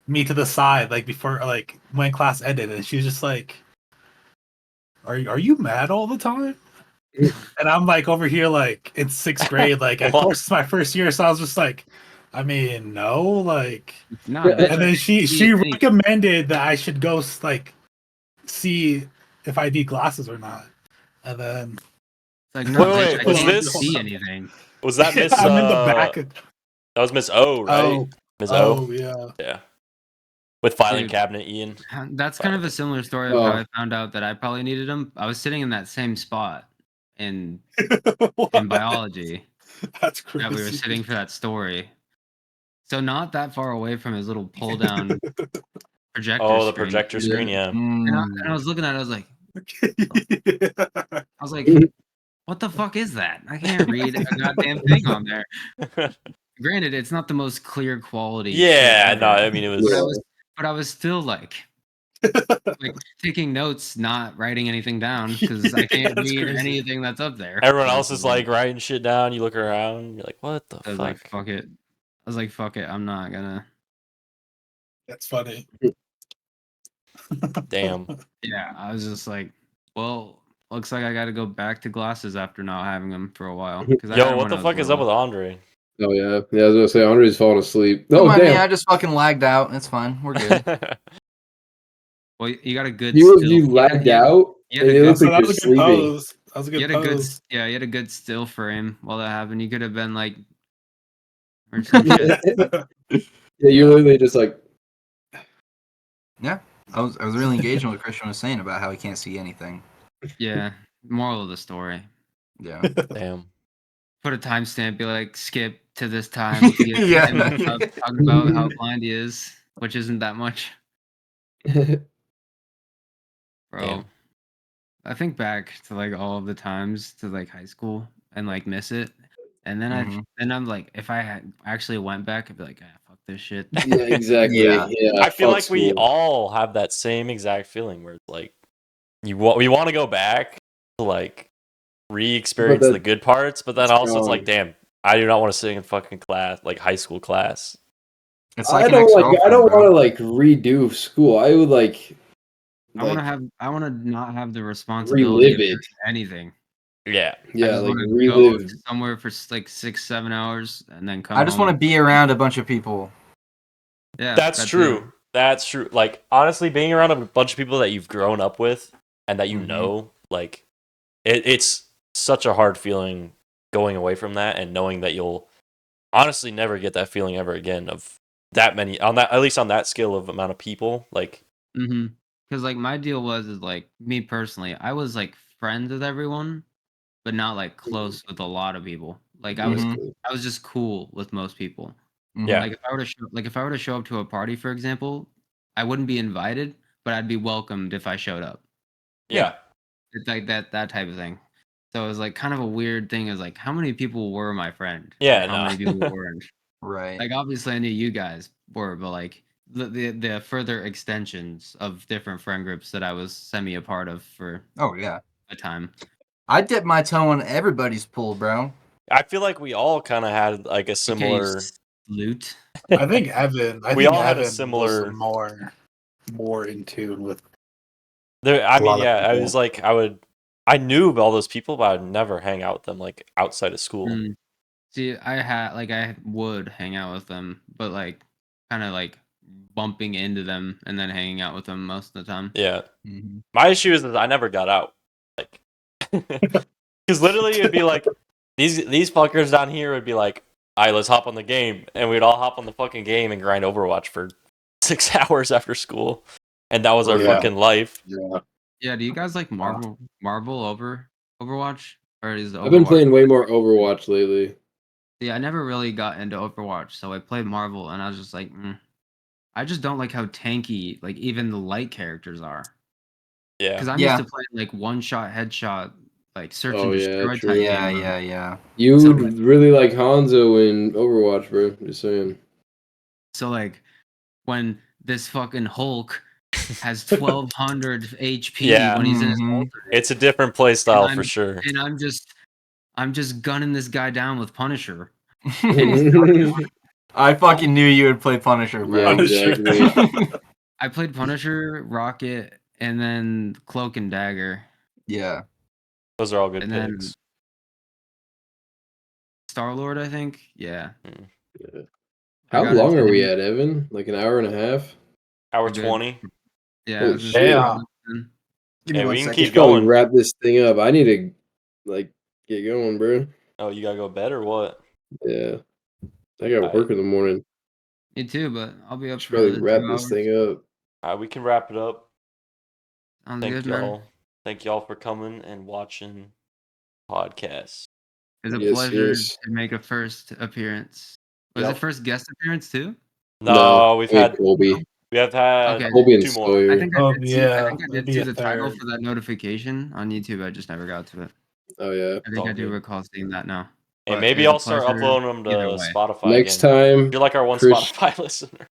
me to the side, like before, like when class ended, and she was just like, "Are you mad all the time?" And I'm like over here, like in sixth grade, like of course it's my first year, so I was just like, I mean, no, like. It's not. Bitch, And then she anything. recommended that I should go like see if I need glasses or not. And then It's like no, Wait, bitch, I was can't this- see anything. Was that Miss? I'm in the back. That was Miss O, right? Oh, Miss O. oh yeah. Yeah. With filing Dude. cabinet, Ian. That's kind of a similar story of how I found out that I probably needed them. I was sitting in that same spot in biology That's crazy. that we were sitting for that story. So not that far away from his little pull down projector. Oh, the screen. projector screen, yeah. And I was looking at it. I was like, what the fuck is that? I can't read a goddamn thing on there. Granted, it's not the most clear quality. Yeah, shit no, ever, I mean it was. but I was still like taking notes, not writing anything down because I can't That's read crazy. anything that's up there. Everyone else is like writing shit down. You look around, you're like, what the I was fuck? like, fuck it. I was like, fuck it. I'm not gonna. That's funny. Damn. Yeah, I was just like, well, looks like I got to go back to glasses after not having them for a while. Yo, what the fuck is up with Andre? Oh yeah. Yeah, I was gonna say Andre's falling asleep. Don't Oh mind me, damn. I just fucking lagged out. It's fine. We're good. Well, you got a good. You lagged out? You had And a it good, looks like that you're was a good sleeping. pose. That was a you good had a good, pose. yeah, you had a good still frame while that happened. You could have been like, or some shit. Yeah, you're literally just like Yeah. I was really engaged in what Christian was saying about how he can't see anything. Yeah. Moral of the story. Yeah. Damn. Put a timestamp. Be like, skip to this time to get Yeah. him talking about how blind he is, which isn't that much, bro. Damn. I think back to like all of the times to like high school and like miss it, and then I'm like, if I had actually went back, I'd be like, fuck this shit. Yeah, exactly. Yeah. Yeah. I feel fuck like we school. all have that same exact feeling where it's like we want to go back to like re-experience But the good parts, but then also it's like, strong. damn, I do not want to sit in fucking class, like high school class. It's like I an don't ex-girlfriend, bro. want to like redo school. I would like I want to not have the responsibility relive of it. doing anything. Yeah. I Yeah, just like want to relive. go somewhere for like 6-7 hours and then come. I just home. want to be around a bunch of people. Yeah, That's that true. too. That's true. Like honestly, being around a bunch of people that you've grown up with and that you Mhm. know, like it's such a hard feeling going away from that and knowing that you'll honestly never get that feeling ever again of that many on that at least on that scale of amount of people. Like Because like my deal is like me personally, I was like friends with everyone, but not like close with a lot of people. Like Mhm. I was just cool with most people. yeah, Mhm. If I were to show up to a party, for example, I wouldn't be invited, but I'd be welcomed if I showed up. yeah, It's like that type of thing. So it was like kind of a weird thing. Is like how many people were my friend and yeah. how many people No, weren't. Right. Like obviously I knew you guys were, but like the further extensions of different friend groups that I was semi a part of for Oh yeah. a time. I dip my toe in everybody's pool, bro. I feel like we all kind of had like a Okay, you similar. loot. I think Evan. I We think all had a Evan was similar. more in tune with There, I a mean, lot of yeah, I people. was like, I knew all those people, but I'd never hang out with them like outside of school. Mm. See, I would hang out with them, but like kind of like bumping into them and then hanging out with them most of the time. Yeah, Mhm. my issue is that I never got out. Like, because literally it'd be like these fuckers down here would be like, "All right, let's hop on the game," and we'd all hop on the fucking game and grind Overwatch for 6 hours after school, and that was Oh, our yeah. fucking life. Yeah. Yeah, do you guys like Marvel over Overwatch? Or is I've been Overwatch? playing way more Overwatch lately. Yeah, I never really got into Overwatch, so I played Marvel and I was just like, I just don't like how tanky like even the light characters are. Yeah, Because I'm used Yeah. to playing like one shot headshot, like search Oh and yeah, destroy type true. Yeah, game mode. yeah. You So would really like Hanzo in Overwatch, bro. Just saying. so like when this fucking Hulk has 1200 HP yeah, when he's in his Mhm. ultimate, it's a different play and style for sure. I'm just gunning this guy down with Punisher, and he's Yeah, I fucking knew you would play Punisher, bro. Punisher. exactly. I played Punisher, Rocket, and then Cloak and Dagger, Yeah. Those are all good and then picks. Star Lord. I think, yeah, Yeah. I How got long into are we him. at, Evan? Like an hour and a half? Hour We're good. 20. Yeah, I Holy was just shit. Yeah. then. Give me Hey, one we can We second. keep should probably going. wrap this thing up. I need to like get going, bro. Oh, you gotta go to bed or what? Yeah. I got work in the morning. Me too, but I'll be up Should for probably another wrap 2 this hours. thing up. We can wrap it up. Sounds Thank good, man. y'all. Thank y'all for coming and watching podcast. It's a Yes, pleasure yes. to make a first appearance. Was it Yep. first guest appearance too? No, No, we've wait, had Colby. we have had Okay, Colby and 2 more. I Sawyer. think Oh yeah, I it'd did be see a the title third. for that notification on YouTube. I just never got to it. Oh yeah. I It's think all I do good. recall seeing that now. And But it maybe was a I'll start pleasure uploading them to either way. Spotify Next again. time, You're like our one Chris. Spotify listener.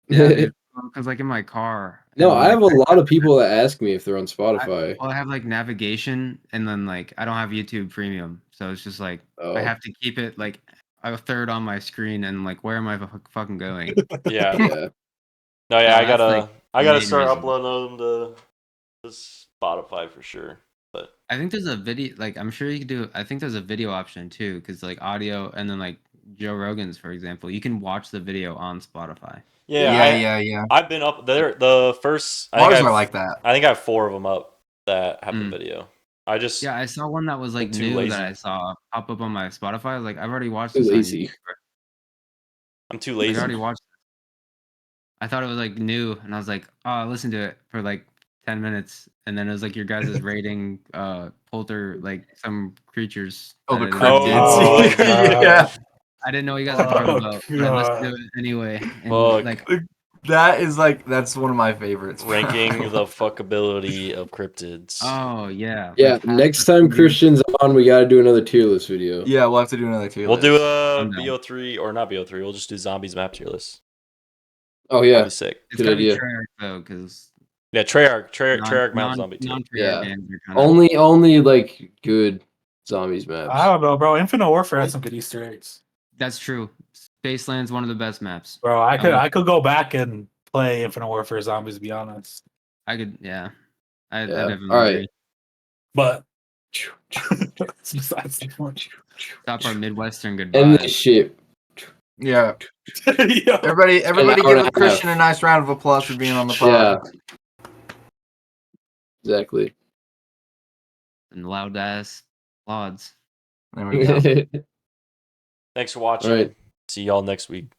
Yeah, dude. Because like in my car, No, and I like have a lot of people that ask me if they're on Spotify. I have like navigation, and then like I don't have YouTube Premium, so it's just like I Oh, have to keep it like a third on my screen, and like where am I fucking going? Yeah. yeah. No, yeah, So I that's like the gotta main start reason. uploading them to Spotify for sure. But I think there's a video, like I'm sure you could do. I think there's a video option too, because like audio, and then like Joe Rogan's, for example, you can watch the video on Spotify. Yeah. I've been up there. The first, Ours are like that. I think I have 4 of them up that have the Mm. video. I just Yeah, I saw one that was like I'm too new that lazy. I saw pop up on my Spotify. I was like, I've already watched Too this on lazy. YouTube. I'm too Like I lazy. already watched it. I thought it was like new, and I was like, oh, I listened to it for like 10 minutes, and then it was like your guys' rating, polter like some creatures. Oh, that the I didn't know. Oh, cryptids. God. Yeah. I didn't know what you guys were talking about, but I listened to God. it anyway, and Fuck. like That's one of my favorites. bro. Ranking the fuckability of cryptids. oh yeah, Yeah, like next time Christian's on, we gotta do another tier list video. Yeah, we'll have to do another tier We'll do list. a I'm down. BO3 or not BO3. We'll just do zombies map tier list. Oh That'd yeah, be sick. It's good gotta be idea. Treyarch though, because Yeah, Treyarch map zombie tier. Yeah. games are kind of Only like good zombies maps. I don't know, bro. Infinite Warfare has some good Easter eggs, that's true. Spaceland's one of the best maps. bro. I would- could go back and play Infinite Warfare Zombies. To be honest, I could, yeah. I Yeah. definitely All right. agree. but that's besides the point. Stop our Midwestern End goodbyes. this shit. Yeah. Yo. Everybody hour give and a Christian half. a nice round of applause for being on the Yeah. pod. Exactly. And loud ass applauds. There we go. Thanks for watching. All right. See y'all next week.